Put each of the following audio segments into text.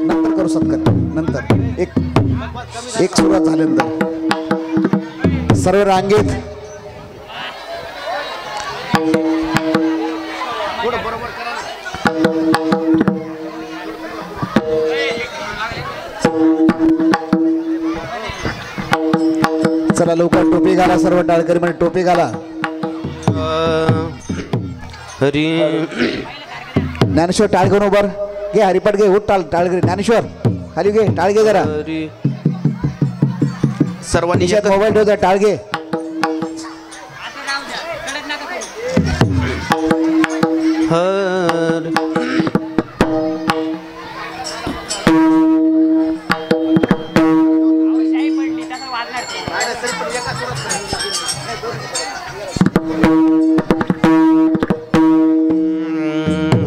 नंतर करू सत्कार नंतर एक सुरुवात झाल्यानंतर सर्व रांगेत चला लवकर टोपी घाला सर्व टाळकरी म्हणजे टोपी घाला हरी ज्ञानेश्वर टाळगण उभार घे हरिपाठ घे उठ टाळगरी ज्ञानेश्वर खाली घे टाळगे जरा सर्वांनी मोबाईल ठेवता टाळगे हर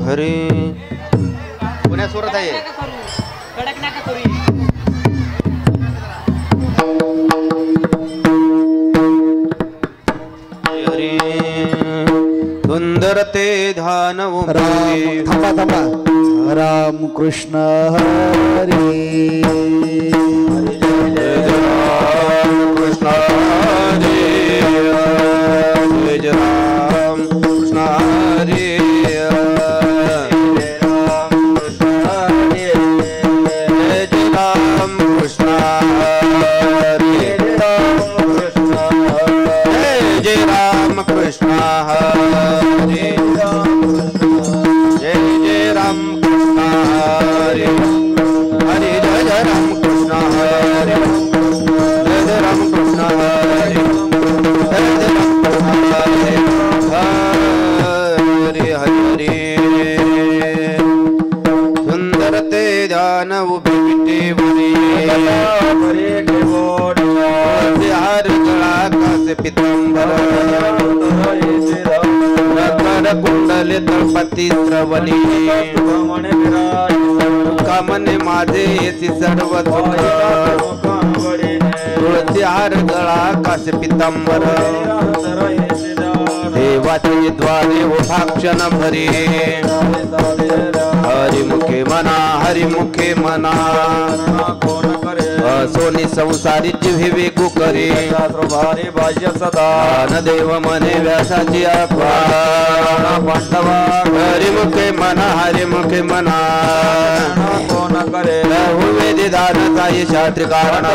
हरे पुण्या सुरत आहे हरे सुंदर ते ध्यान थांबा थांबा राम कृष्ण हरी कृष्ण हरे जय राम कृष्ण हरे कृष्ण हरे जय जय राम कृष्ण हरे हरे जय राम कृष्ण हरे जय जय राम कृष्ण हरे जय जय राम कृष्ण हरे हरे हरे सुंदर ते ध्यान उभे विटे हार गळा कासे पितांबर कुंडले तळपती श्रवणी कामने माझे येसी सर्व तुळसी हार गळा कासे पितांबर देवाचे द्वारे उभाक्षण भरी हरिमुखे मना हरिमुखे मना सोनी संसारी जिव्हे वेगू करे भाष्य सदा न देव मने व्यासाची पांडवा हरिमुखे मना हरिमुखे मना कोण करे वेदी दान काही शास्त्री कारण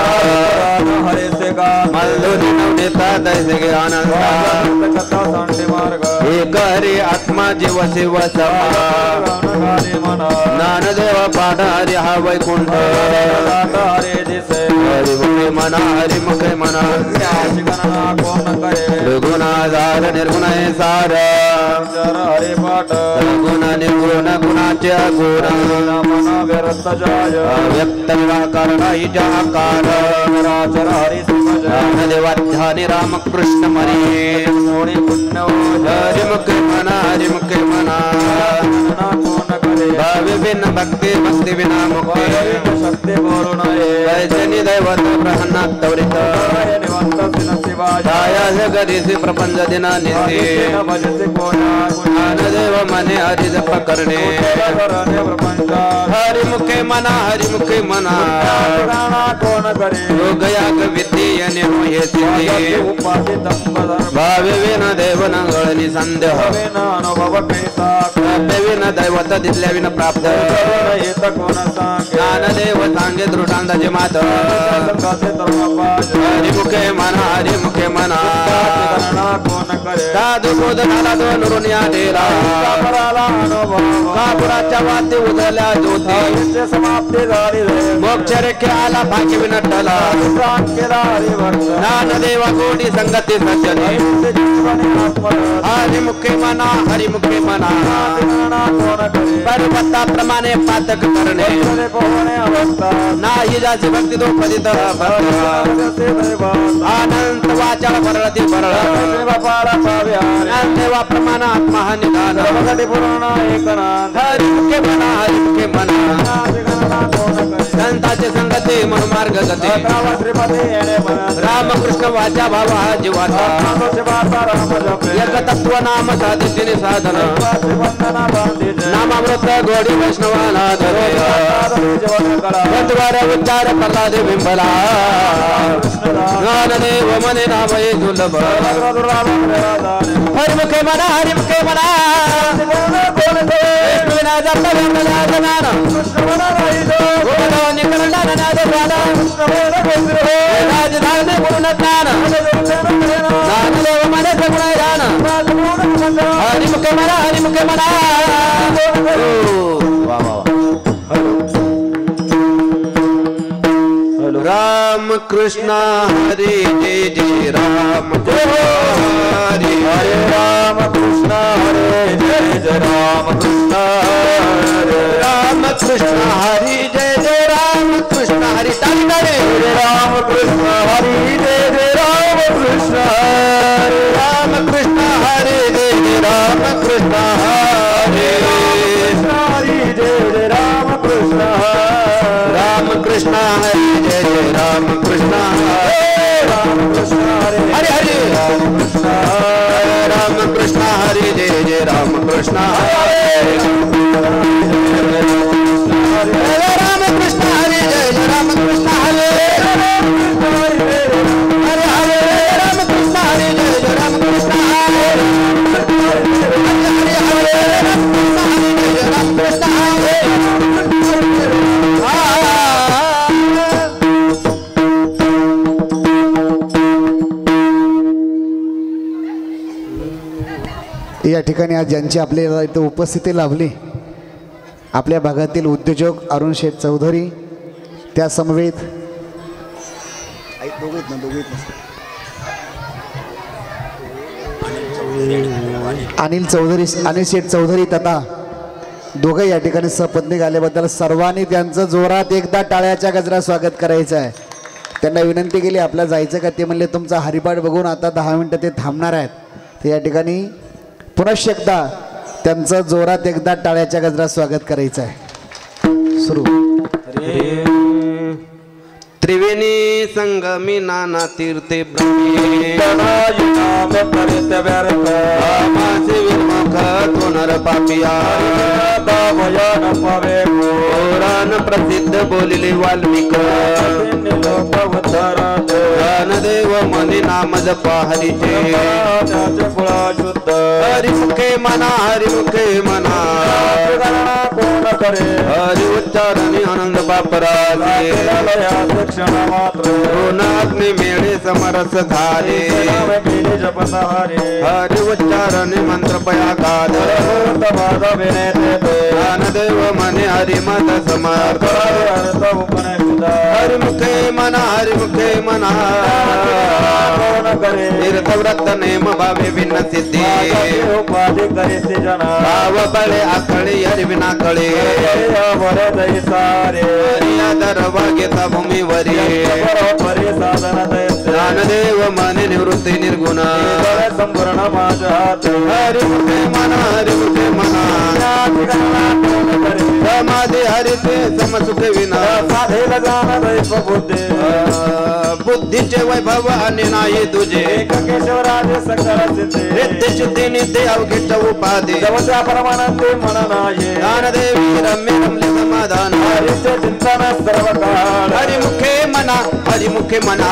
हरे से का मल्लोनी नवनेता दैसे गे आनंद कथा सांडे मार्ग एक हरि आत्मा जीव शिव ज्ञानदेव पाठ हरि हा वैकुंठ हरे दिसे हरिमुखे मना हरिमुखे मना रघुनाधार निर्गुण सार हरे पाठ गुण निर्गुण गुणाचे गुण व्यक्त निराकार आकार हरि ज्ञानदेवाध्यानी रामकृष्ण मरी हरिमुखे मना हरिमुखे मना करे भावे बिन भक्ती भक्ती बिना मुक्ती शक्ती बोलून कैसे दैवत प्रसन्न त्वरित निवंत शिवाय छाया जगदीशी प्रपंच दिना निधी भजते कोणा ज्ञानदेव मने हरि जप करणे प्रपंच हरि मुखे मना हरि मुखे मना कोण करे योगया विद्ये हे सिद्धी उपाधि भावे विन देव नंगळनी संदेह अनुभव कैसा विन दैवत दिसल्या विन प्राप्त येत कोण सांगे ज्ञानदेव सांगे दृष्टांताचे मात हरिमुखे मना हरिमुखे मना कोण करे साधू बोध झाला तो नुरुनिया डेरा कापुराच्या वाती उजळल्या ज्योती समाप्ती झाली मोक्ष रेखे आला भाग्य विनटला केला हरिभक्त ज्ञानदेवा कोटी संगती सज्जने हरिमुखे मना हरिमुखे मना कोण करे पर्वता प्रमाणे पातक करणे पोहणे अवस्था नाही जाची भक्ती तो पदित अनंत वाचा परळती परळ बापाला ज्ञानदेवा प्रमाण आत्मा निधान पुराणा एकनाथ हरिमुखे मना हरिमुखे मना कोण करे संताचे संगती मनमार्ग गती श्रीपती येणे रामकृष्ण वाचा भाव हा जीवाचा राम जपे एक तत्व नाम साधितीने साधन वंदना बांधिते नामामृत गोडी वैष्णवाला धरे जीवन करा द्वार उच्चार प्रल्हाद बिंबला ज्ञानदेव मने नाम हे दुर्लभ हरिमुखे मना हरिमुखे मना विष्णुविना जप वेंगला जनान गोपदाव निकरंडा नाद झाला राजधानी पूर्ण ज्ञान ज्ञानदेव मने सगुण ध्यान हरिमुखे मना हरिमुखे मना राम कृष्ण हरे जय जय राम हरे हरे राम कृष्ण हरे जय जय राम कृष्ण हरे राम कृष्ण हरे जय जय राम कृष्ण हरे ताली ताली राम कृष्ण हरे जय जय राम कृष्ण हरे राम कृष्ण हरे जय जय राम कृष्ण हरे हरे जय जय राम कृष्ण राम कृष्ण हरे जय जय राम कृष्ण हरे राम कृष्ण हरे हरे हरे राम कृष्ण राम कृष्ण हरे जय जय राम कृष्ण हरे राम कृष्ण हरे जय जय राम कृष्ण हरे हरे हरे राम कृष्ण हरे जय जय राम कृष्ण हरे हरे हरे राम कृष्ण हरे जय जय राम कृष्ण हरे या ठिकाणी आज ज्यांची आपल्याला इथं उपस्थिती लाभली आपल्या भागातील उद्योजक अरुण शेठ चौधरी त्या समवेत अनिल शेठ चौधरी तथा दोघं या ठिकाणी सपत्नीक आल्याबद्दल सर्वांनी त्यांचं जोरात एकदा टाळ्याच्या गजरात स्वागत करायचं आहे. त्यांना विनंती केली आपल्याला जायचं का ते म्हणले तुमचा हरिपाठ बघून आता 10 मिनिटं ते थांबणार आहेत. तर या ठिकाणी पुनश्च एकदा त्यांचं जोरात एकदा टाळ्याच्या गजरात स्वागत करायचं आहे. सुरू त्रिवेणी संगमी नाना तीर्थे विमुख तोनर पापिया पुराण प्रसिद्ध बोलिले वाल्मिक ज्ञानदेव मनी नाम जप हरिचे हरिमुखे मना हरिमुखे मना हरि उच्चारणी आनंद बापराजे अग्नि मेळे समरस धारे हरि उच्चारणे मंत्र पया गाद ज्ञानदेव मने हरिमत समर्थ हरिमुखे मना हरिमुखे मना तीर्थव्रत नेम भावे भिन्न सिद्धी भाव बळे आकळे हरि विना कळे हरिया दरवा घेता भूमीवरी ज्ञानदेव मने निवृत्ती निर्गुण संपूर्ण माझ्या हात हरिमुखे मना हरिमुखे मना समाधी हरिते समसुखे विना साधेला जाण दैव बुद्धे बुद्धीचे वैभव आणि नाही तुझे एक केशवराज सकळ सिद्धे नित्य शुद्धी नित्य अवघिष्ट उपाधी जवच्या परमानंदे मन नाही ज्ञानदेवी रम्य रमले समाधान हरीचे चिंतन सर्व काळ हरिमुखे मना हरिमुखे मना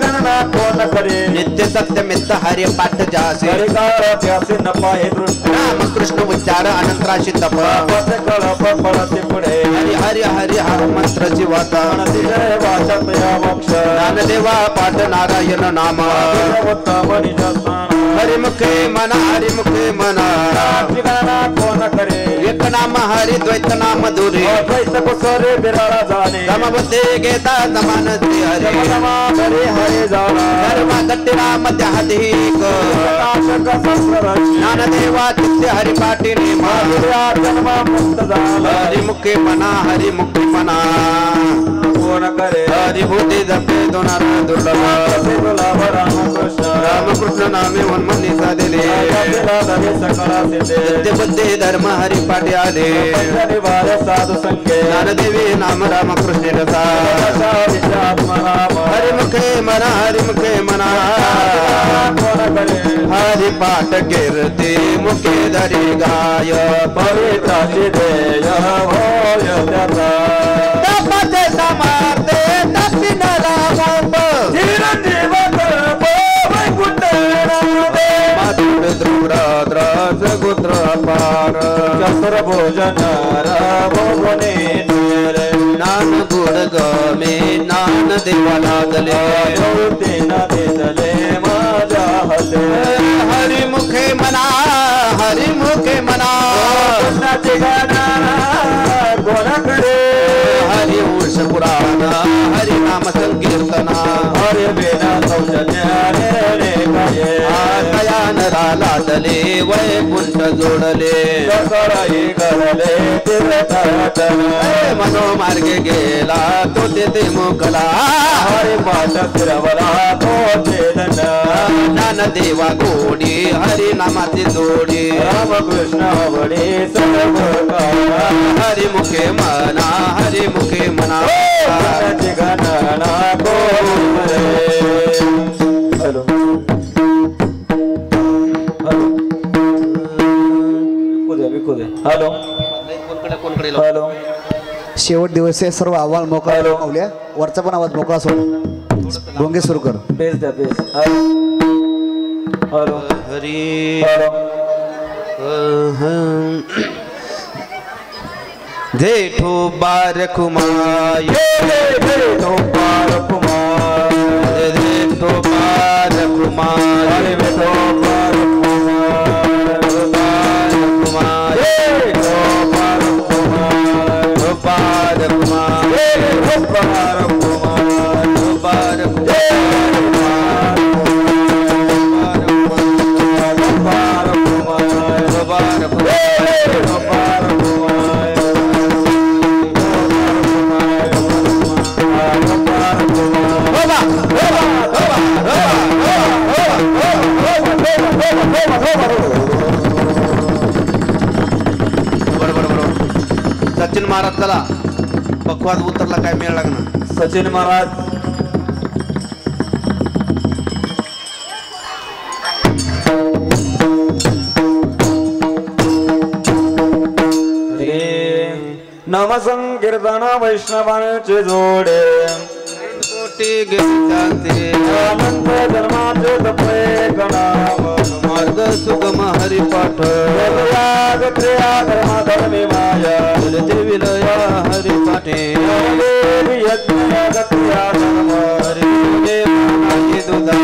गणना कोण करे नित्य सत्य मित्र हरि पाठ जासे हरि काळ त्याचे नपा हे दृष्ट राम कृष्ण उच्चार अनंतराशी तप पसे कळप पळते पुढे हरि हरि हरि हर मंत्र जीवाचा जय वाचत या मोक्ष ज्ञानदेवा पाठ नारायण नाम उत्तम निजस्थान हरिमुखे मना हरिमुखे मना गणना कोण करे एक नाम हरि द्वैत नाम धुरी द्वैत कुसरे बिराळा जाणे समबुद्धे घेता समान श्री हरी हरे हरे जाणा सर्व गट्टी राम त्याधिक नाशक संस्कार ज्ञानदेवा चित्ते हरिपाठी नेम जन्म मुक्त झाला हरिमुखे मना हरिमुखे मना कोण करे हरिभूती जपे दोनार दुर्लभ रामकृष्ण नामे वनमनी साधले सत्य बुद्धी धर्म हरिपाठी आले साधू संख्ये ज्ञानदेवी नाम रामकृष्ण रसा हरिमुखे मना हरिमुखे मना हरिपाठ कीर्ती मुखे धरी गाय पवित्राची देय होय त्याचा तपाचे समार्थे दक्षिणाला मोप चिरंजीव वैकुंठ मातृ द्रुराद्रास गोत्र अपार शस्त्र भोजन भोगने ज्ञान गुण गमे ज्ञान देवा लागले देतले माझ्या हसे हरिमुखे मना हरिमुखे मना कोणाकडे हरि उष पुराण हरि नाम संकीर्तना हरे बेना सौजन्याने दयान रालादले वैकुंठ जोडले कराई करले मनोमार्गे गेला तो तेथे मोकला हरे पाठ फिरवला तो दंड ज्ञानदेवा गोडी हरि नामाची जोडी रामकृष्ण आवडे सर्व हरिमुखे मना हरिमुखे मना गणना हॅलो हॅलो हॅलो शेवट दिवस आहे सर्व आवाज मोकळा मावल्या वरचा पण आवाज मोकळा सोड भोंगे सुरू कर पेज द्या पेज हॅलो हरी हॅलो जेठो बारकुमार तो पार कुमार जेठो बारकुमार हरे बेटो पार बारकुमार बारकुमार सचिन महाराज चला पक्वाद उतरला काय मेळ लागणार सचिन महाराज नम संकीर्तन वैष्णवांचे जोडे कोटी गेले अनंत जन्माचे तपे गणाम मार्ग सुगम हरिपाठ याग क्रिया कर्म धर्मी माया ते विलया हरिपाठे यज्ञ याग क्रिया कर्म हरि दुधा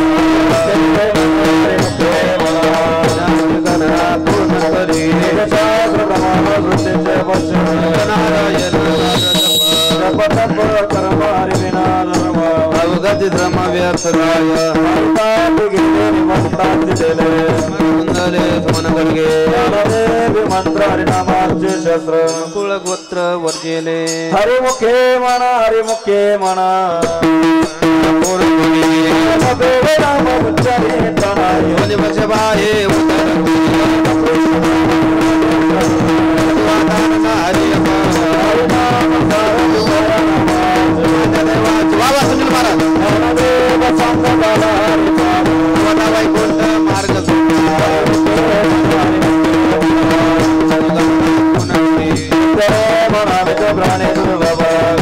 पूर्ण करी नारायण कर्म हरि विना अवगत धर्म व्यर्थ राय सुंदर वाजले सोन गडगे ज्ञानदेवी मंत्र हरिनामाचे शस्त्र कुळ गोत्र वर्जिले हरिमुखे म्हणा हरिमुखे म्हणा राम उच्चारित नाही ओली बसे बाहे उतर बाबा सुनील महाराज वैकुंठ मार्ग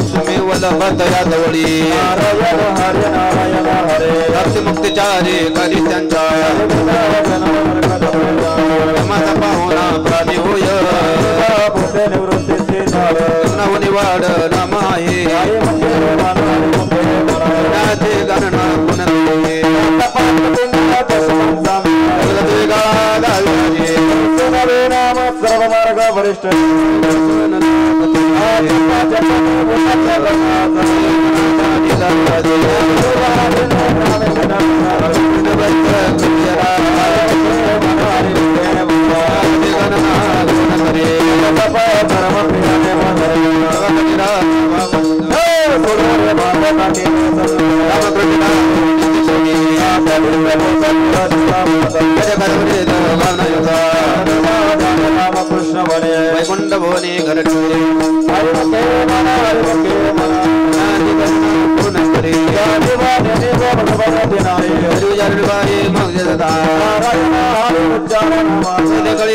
तुम्ही वल्लभ या जवळी मुक्तीचारी कधी त्यांच्या माझा पाहुणा प्राणी होय निवाड नाम आहे गणना नाम सर्व मार्ग वरिष्ठ कृष्ण बने वैकुंठ भवनी घर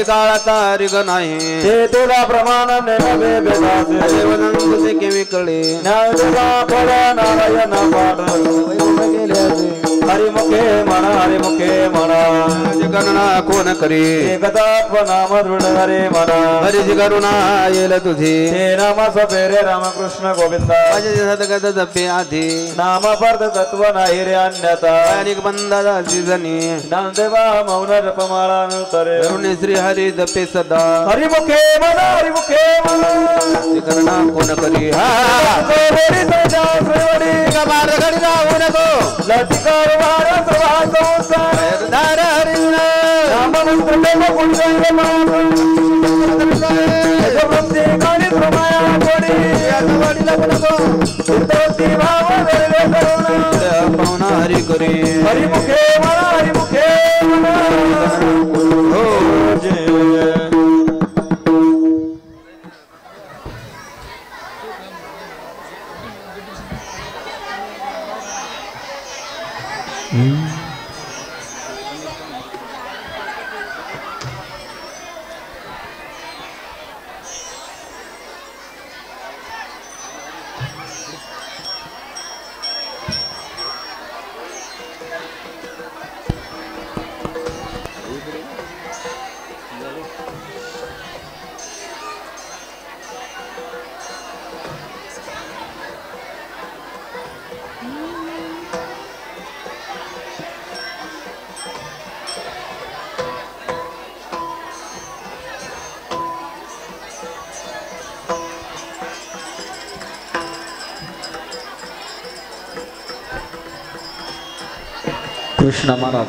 काळाचा रिग नाही तेला प्रमाण केवी कळे नारायण पाठ हरिमुखे म्हणा हरिमुखे म्हणा गणना कोण करी एकदात्व नाम दृढ हरे म्हणा हरिची करुणा येल तुझी हे नाम सफेरे रामकृष्ण गोविंद सदगत जपे आधी नाम पर्द तत्व नाही रे अन्यथा अनेक बंदा सीजनी नामदेवा मौन जपमाळा नुतरे करुणे श्री हरी जपे सदा हरिमुखे म्हणा हरिमुखे म्हणा करुणा कोण करी हा बार घडी राहू नको लतिकार वारा सभा संसार धार हरिण नाम मंत्र देव कुंजय मावृत्ती गाणी प्रमाया कोडी वडीला नको सिद्धवती भाव धरले करुण पाहुणा हरी करी हरिमुखे म्हणा हरिमुखे म्हणा हो जय कृष्ण महाराज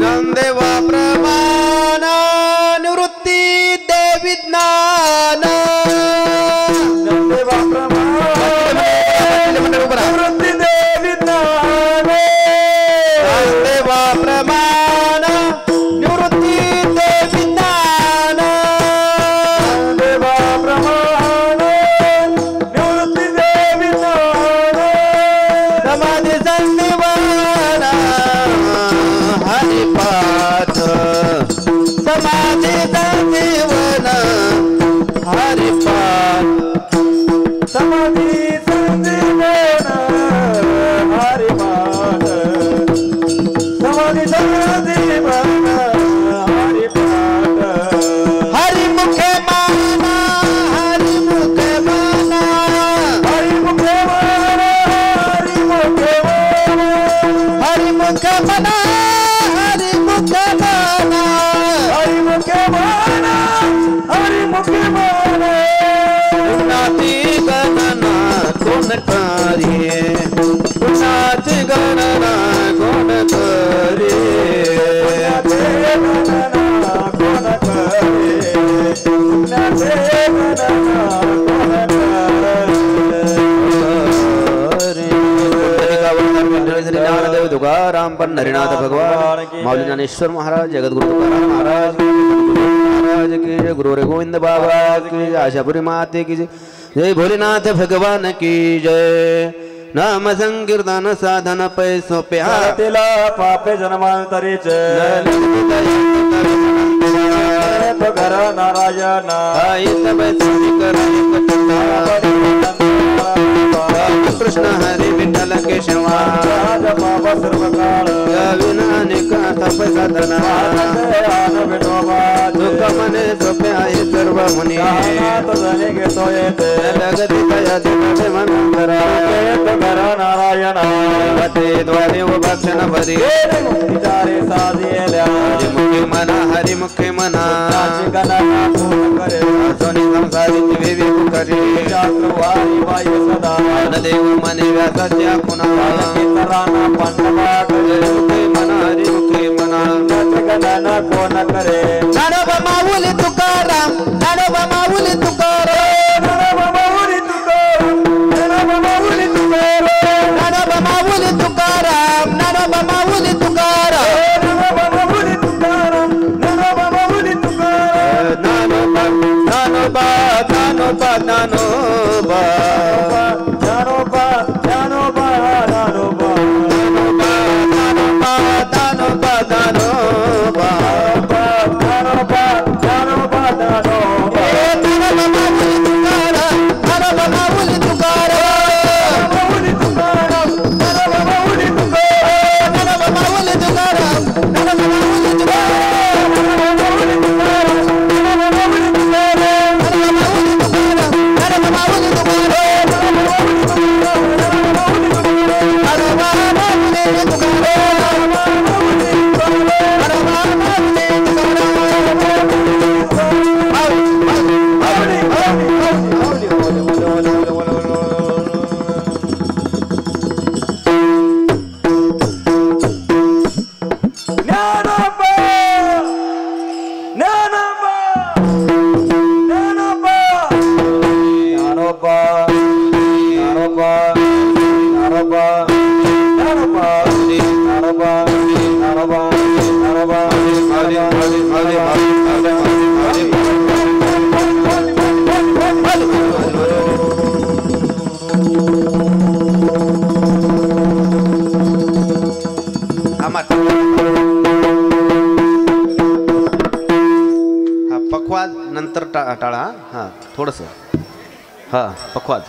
नंदेवा प्रमाण निवृत्ती देवी ज्ञान नंदेवा प्रमाण निवृत्ती देवी ज्ञान नंदेवा प्रमाण निवृत्ती देवी ज्ञान नंदेवा प्रमाण निवृत्ती देवी ज्ञान समाधी संदीवान हरिपाठ समाधी संदीवन हरिपाठ समाधी संजीवन हरिपाठ समाधी संजीवन हरिपाठ हरिमुखे माना हरिमुखे माना हरिमुखे माना हरिमुखे माना हरिमुखे माना करी पुण्याची गणना कोण करी कोण करे पुण्याचे गणना ज्ञानदेव तुकाराम पंढरीनाथ भगवान माऊली ज्ञानेश्वर महाराज जगद्गुरु तुकाराम महाराज की जय गुरु रे गोविंद बाबा की जय आशापुरी माते की जय जय भोलेनाथ भगवान की जय नाम संकीर्तन साधन पैसो तिला पापे जन्मांतरीचे तो घर नारायण कृष्ण हरी विठ्ठल केशवा बाबा सर्व काळ विनानिक तपसाधना दुःख मने सोपे आहे सर्व मुनी घेतो येते जगती तया दिवसे मनंतरा घर नारायण द्वारे व भक्षण भरी चारे साधिल्या मुखे मना हरी मुखे मना करे सोनी संसारित विवेक करी वारी वायू सदा देव मने व्यासाच्या खुना मुखे मना हरी मुखे मना गणना कोण करे ज्ञानोबा माऊली तुकाराम ज्ञानोबा माऊली तुकाराम ज्ञानोबा माऊली तुकाराम ज्ञानोबा माऊली तुकाराम ज्ञानोबा माऊली तुकाराम ज्ञानोबा माऊली तुकाराम ज्ञानोबा माऊली तुकाराम ज्ञानोबा ज्ञानोबा ज्ञानोबा ज्ञानोबा ज्ञानोबा ज्ञानोबा ज्ञानोबा पखवाज नंतर टाळा हा थोडस हा पखवाज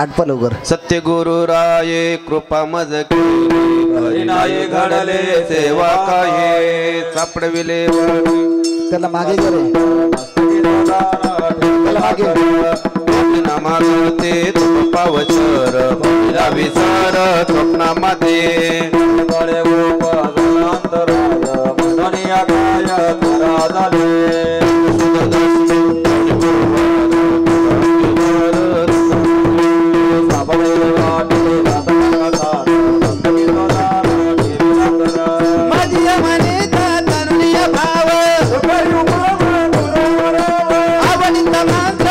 आटपा लवकर सत्य गुरु राये कृपा मज केली नाही घडले सेवा काये सापडविले त्याला मागे करे त्याला मागे नामा करते तुम पावचर पहिला विचार स्वप्नामध्ये गळे मननिया काय करा झाले आवडीचा मात्र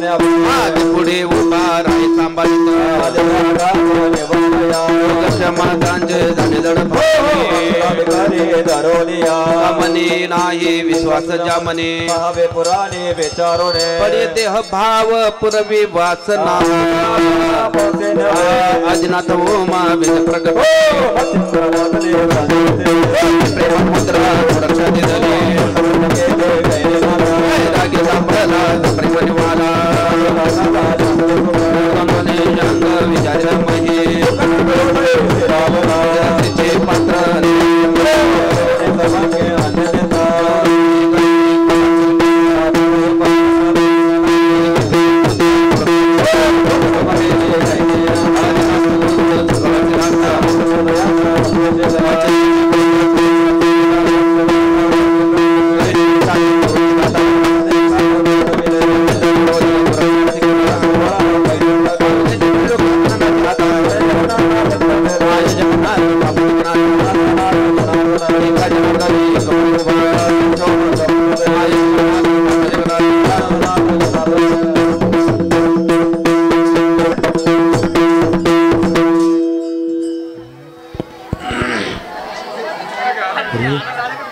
मागे पुढे उभा राही सांभाळित लक्ष्मणांचे झाले मनी नाही विश्वास ज्या मनी पुराणे बेचारोने पडे देह भाव पुरवी वासना आदिनाथ ओमा विज प्रगट प्रेम मुद्रा सुरक्षा दिली रागी सांभाळला प्रेम निवाला अंग विचार मही पात्र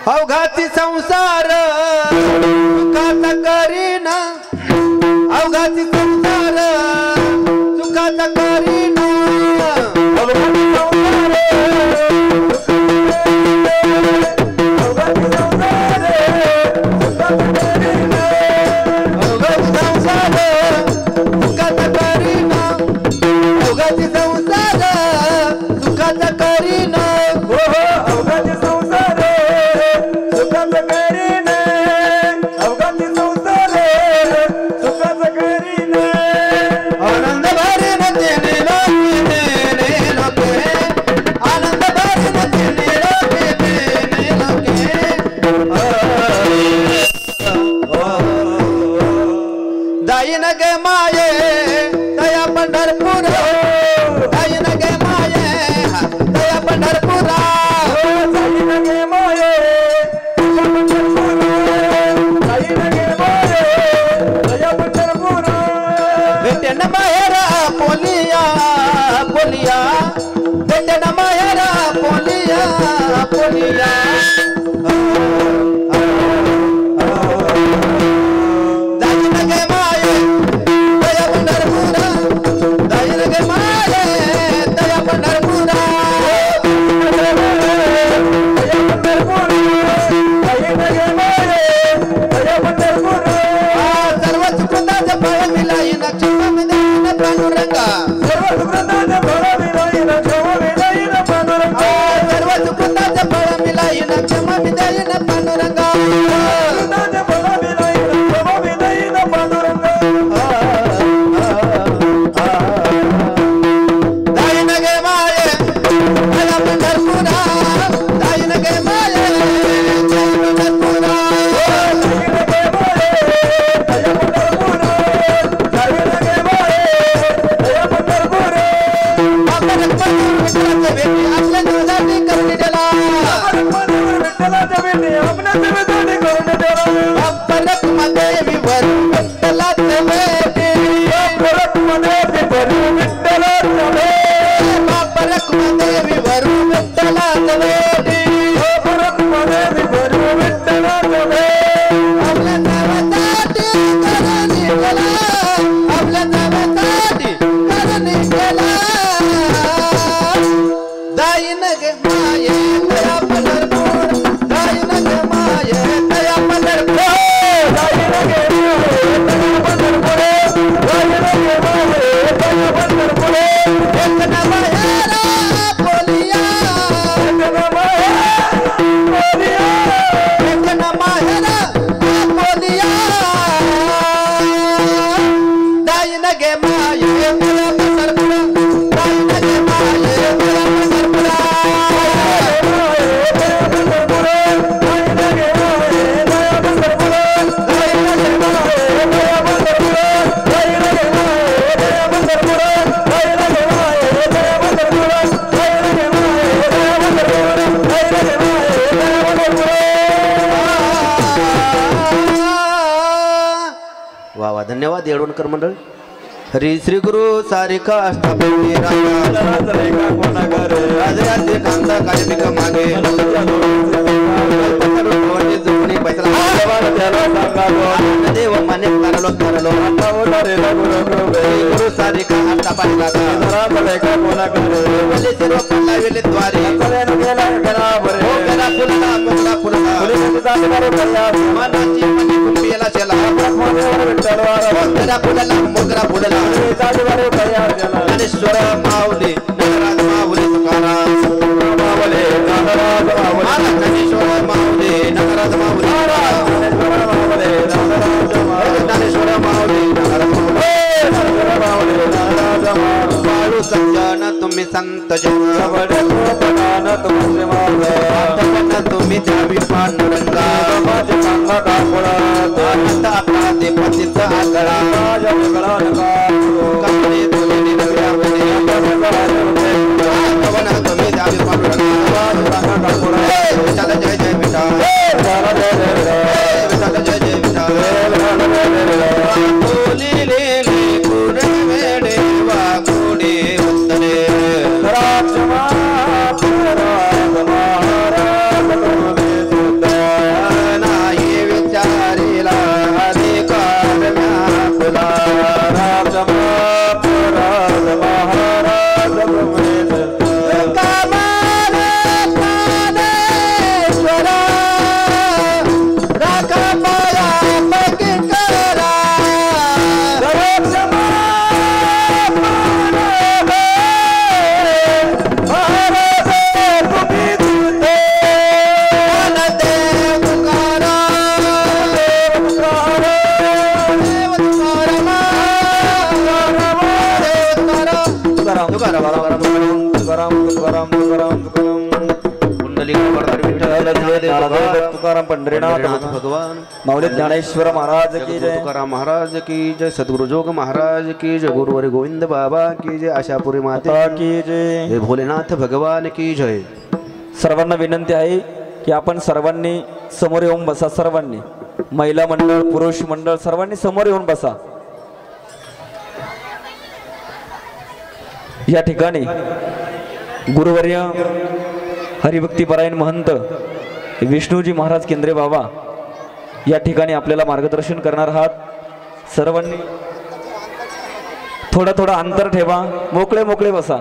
अवघाती संसार सुखाचा करीना अवघाती संसार सुखाचा करीना येळवणकर मंडळ हरी श्री गुरु सारिका अष्टपदी राजराजे कांदा कार्तिक मागे देव माने करलो करलो गुरु सारिका अष्टपदी वेले द्वारे मनाची मनी कुंपियाला चला मोगरा फुलला ज्ञानेश्वर माऊली नगराज माऊली तुकाराम माऊली ज्ञानेश्वर माऊली नगराज माऊली ज्ञानेश्वर माऊली बाळू सज्जन तुम्ही संत जन तुम्ही द्यावी पांडुरंगा आनंद आपला ते पतित आगळा कपडे तुम्ही निर्व्यामध्ये तुम्ही द्यावी पांडुरंगा विठाल जय जय विठाल विठाल जय जय विठाल तुकाराम पंढरीनाथ भगवान माऊली ज्ञानेश्वर महाराज की जय तुकाराम महाराज की जय सद्गुरु जोग महाराज की जय गुरुवर गोविंद बाबा की जय आशापुरी माता की जय जय भोलेनाथ भगवान की जय. सर्वांना विनंती आहे की आपण सर्वांनी समोर येऊन बसा. सर्वांनी महिला मंडळ पुरुष मंडळ सर्वांनी समोर येऊन बसा. या ठिकाणी गुरुवर्य हरिभक्तीपरायण महंत विष्णूजी महाराज केंद्रे बाबा या ठिकाणी आपल्याला मार्गदर्शन करणार आहात. सर्वांनी थोडं अंतर ठेवा. मोकळे मोकळे बसा.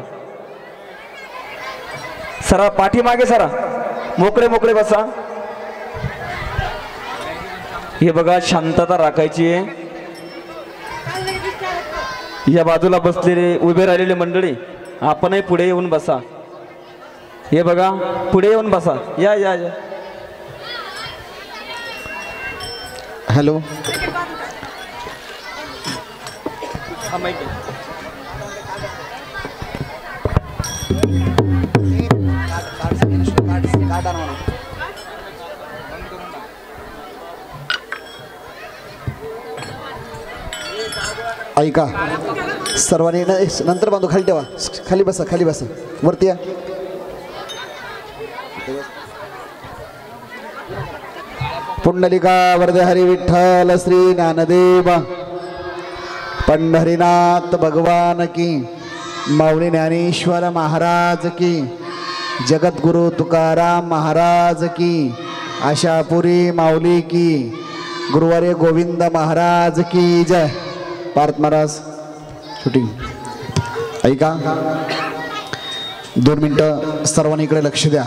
सरा पाठीमागे सरा. मोकळे बसा. हे बघा शांतता राखायची आहे. या बाजूला बसलेले उभे राहिलेले मंडळी आपणही पुढे येऊन बसा. हे बघा पुढे येऊन बसा. या या या. हॅलो ऐका सर्वांनी नंतर बांधू. खाली ठेवा. खाली बसा वरती या. पुंडलिका वरदे हरी विठ्ठल श्री ज्ञानदेव पंढरीनाथ भगवान की माऊली ज्ञानेश्वर महाराज की जगद्गुरु तुकाराम महाराज की आशापुरी माऊली की गुरुवारे गोविंद महाराज की जय. पार्थ महाराज शूटिंग. ऐका 2 मिनटं सर्वांनी इकडे लक्ष द्या.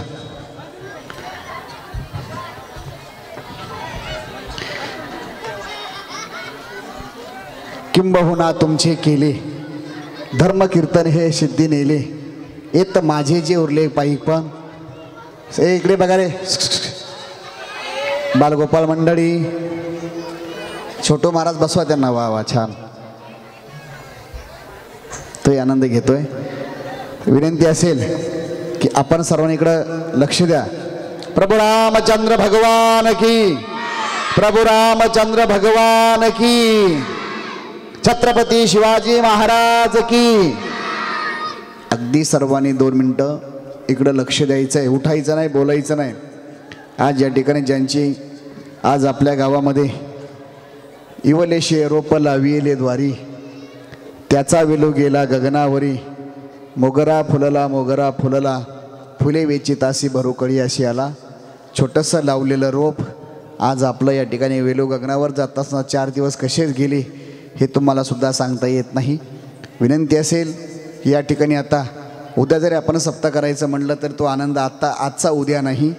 किंबहुना तुमचे केले धर्म कीर्तन हे सिद्धी नेले येत माझे जे उरले पायी पण. इकडे बघा रे. बालगोपाळ मंडळी छोटो महाराज बसवा त्यांना. वा वा छान. तो आनंद घेतोय. विनंती असेल की आपण सर्वांनी इकडं लक्ष द्या. प्रभू रामचंद्र भगवान की प्रभू रामचंद्र भगवान की छत्रपती शिवाजी महाराज की. अगदी सर्वांनी 2 मिनटं इकडं लक्ष द्यायचं आहे. उठायचं नाही, बोलायचं नाही. आज या ठिकाणी ज्यांची आज आपल्या गावामध्ये इवलेशे रोप लाविले द्वारी, त्याचा वेलो गेला गगनावरी. मोगरा फुलला, फुले वेचितासी भरोकळी अशी आला. छोटंसं लावलेलं रोप आज आपलं या ठिकाणी वेलो गगनावर जात असताना 4 दिवस कसेच गेले हे तुम्हाला सुद्धा सांगता येत नाही. विनंती असेल या ठिकाणी आता उद्या जरी आपण सप्ताह करायचं म्हटलं तर तो आनंद आजचा उद्या नाही.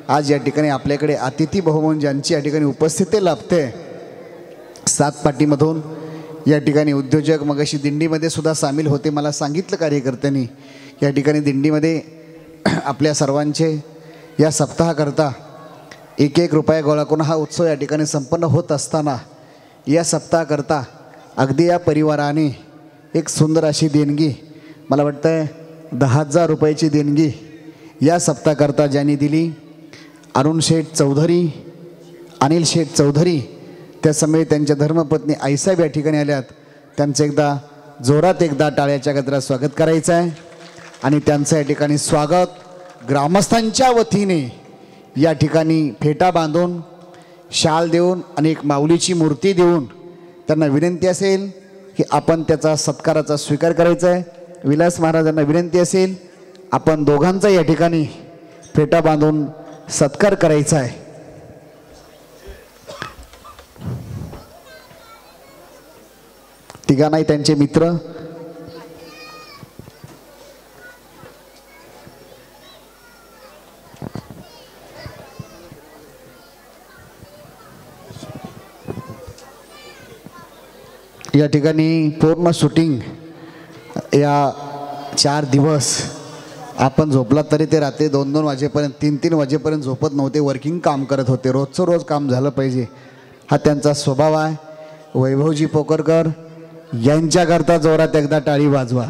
आज या ठिकाणी आपल्याकडे अतिथी बहुमन ज्यांची या ठिकाणी उपस्थिती लाभते 7 पाटीमधून या ठिकाणी उद्योजक मगाशी दिंडीमध्ये सुद्धा सामील होते. मला सांगितलं कार्यकर्त्यांनी या ठिकाणी दिंडीमध्ये आपल्या सर्वांचे या सप्ताहाकरता 1-1 रुपया गोळा करून हा उत्सव या ठिकाणी संपन्न होत असताना या सप्ताहाकरता अगदी या परिवाराने एक सुंदर अशी देणगी, मला वाटतं आहे 10,000 रुपयाची देणगी या सप्ताहाकरता ज्यांनी दिली अरुण शेठ चौधरी, अनिल शेठ चौधरी, त्यासमयी त्यांच्या धर्मपत्नी आईसाहेब या ठिकाणी आल्यात. त्यांचं एकदा जोरात एकदा टाळ्याच्या गजरात स्वागत करायचं आहे. आणि त्यांचं या ठिकाणी स्वागत ग्रामस्थांच्या वतीने या ठिकाणी फेटा बांधून शाल देऊन आणि एक माऊलीची मूर्ती देऊन त्यांना विनंती असेल की आपण त्याचा सत्काराचा स्वीकार करायचा आहे. विलास महाराजांना विनंती असेल आपण दोघांचा या ठिकाणी फेटा बांधून सत्कार करायचा आहे. तिघांनाही त्यांचे मित्र या ठिकाणी पूर्ण शूटिंग या 4 दिवस आपण झोपला तरी ते रात्री 2-2 वाजेपर्यंत 3-3 वाजेपर्यंत झोपत नव्हते. वर्किंग काम करत होते. रोजचं रोज काम झालं पाहिजे हा त्यांचा स्वभाव आहे. वैभवजी पोकरकर यांच्याकरता जोरात एकदा टाळी वाजवा.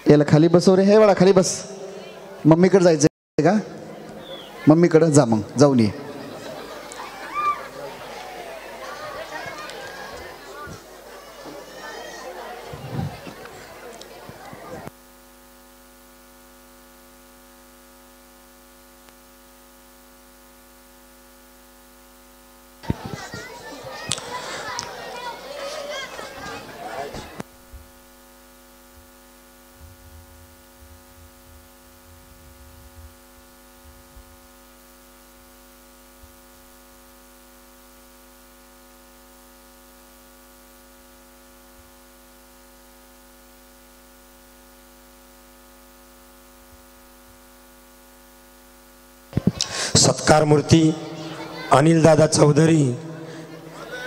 याला खाली बसव रे. हे बाळा खाली बस. मम्मीकडे जायचं का? मम्मीकडे जा, मग जाऊन ये. सत्कार मूर्ती अनिलदादा चौधरी,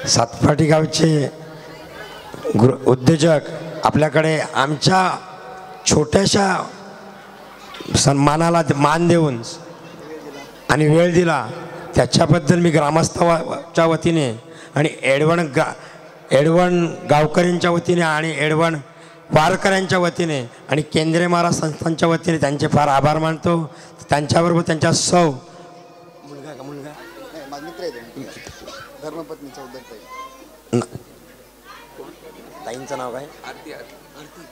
सातपाटी गावचे उद्योजक आपल्याकडे आमच्या छोट्याशा सन्मानाला मान देऊन आणि वेळ दिला त्याच्याबद्दल मी ग्रामस्थाच्या वतीने आणि एडवण गावकऱ्यांच्या वतीने आणि एडवण वारकऱ्यांच्या वतीने आणि केंद्रीय महाराज संस्थांच्या वतीने त्यांचे फार आभार मानतो. त्यांच्याबरोबर त्यांच्या सौ धर्मपत्नी ताईंचं नाव काय?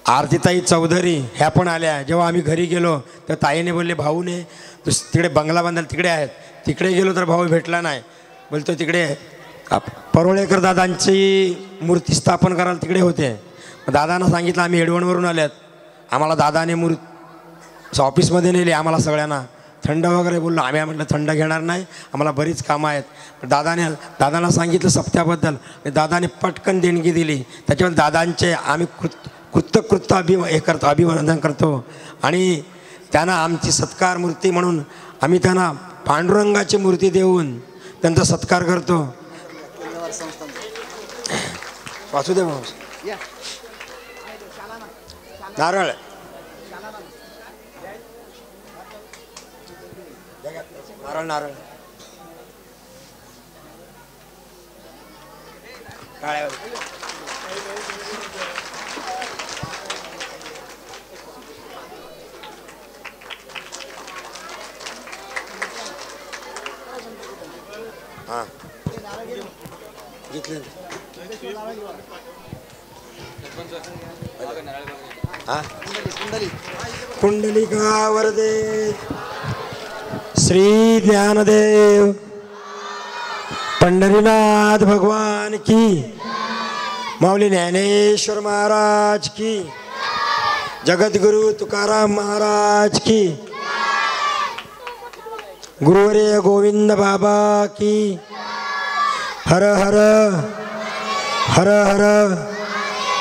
आरतीताई चौधरी ह्या पण आल्या. जेव्हा आम्ही घरी गेलो तर ताईने बोलले भाऊने तिकडे बंगला बांधायला तिकडे आहेत. तिकडे गेलो तर भाऊ भेटला नाही. बोलतो तिकडे परोळेकर दादांची मूर्ती स्थापन करायला तिकडे होते. दादांना सांगितलं आम्ही एडवणवरून आल्यात. आम्हाला दादाने ऑफिसमध्ये नेले आम्हाला सगळ्यांना. थंड वगैरे बोललो. आम्ही म्हटलं थंड घेणार नाही, आम्हाला बरीच कामं आहेत. दादांना सांगितलं सप्त्याबद्दल. दादाने पटकन देणगी दिली. त्याच्यावर दादांचे आम्ही कृतकृत्य अभिवंदन करतो. आणि त्यांना आमची सत्कार मूर्ती म्हणून आम्ही त्यांना पांडुरंगाची मूर्ती देऊन त्यांचा सत्कार करतो. वासुदेव नारळ नारळ नारळ हां घेतले हां कुंडलिका वरदे श्री ज्ञानदेव पंढरीनाथ भगवान की, माऊली ज्ञानेश्वर महाराज की, जगद्गुरु तुकाराम महाराज की, गुरुवर्य गोविंद बाबा की, हर हर हर हर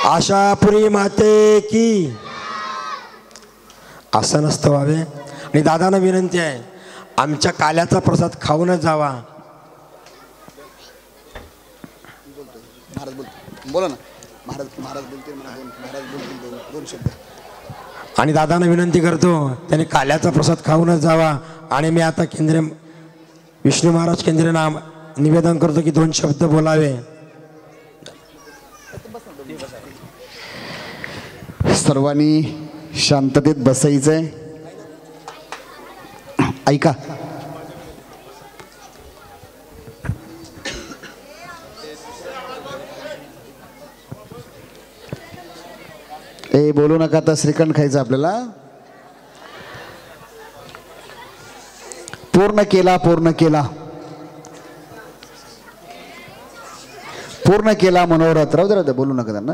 आशापुरी माते की. असं नसतं व्हावे. आणि दादांना विनंती आहे, आमच्या काल्याचा प्रसाद खाऊनच जावा. बोला ना. महाराज महाराज बोलतील, महाराज बोलतील दोन शब्द. आणि दादांना विनंती करतो, त्याने काल्याचा प्रसाद खाऊनच जावा. आणि मी आता केंद्रीय विष्णू महाराज केंद्रीय नाम निवेदन करतो की 2 शब्द बोलावे. सर्वांनी शांततेत बसायचंय. ऐका, ए बोलू नका. आता श्रीखंड खायचं आपल्याला. पूर्ण केला, पूर्ण केला, पूर्ण केला मनोरथ. राहू दे बोलू नका त्यांना,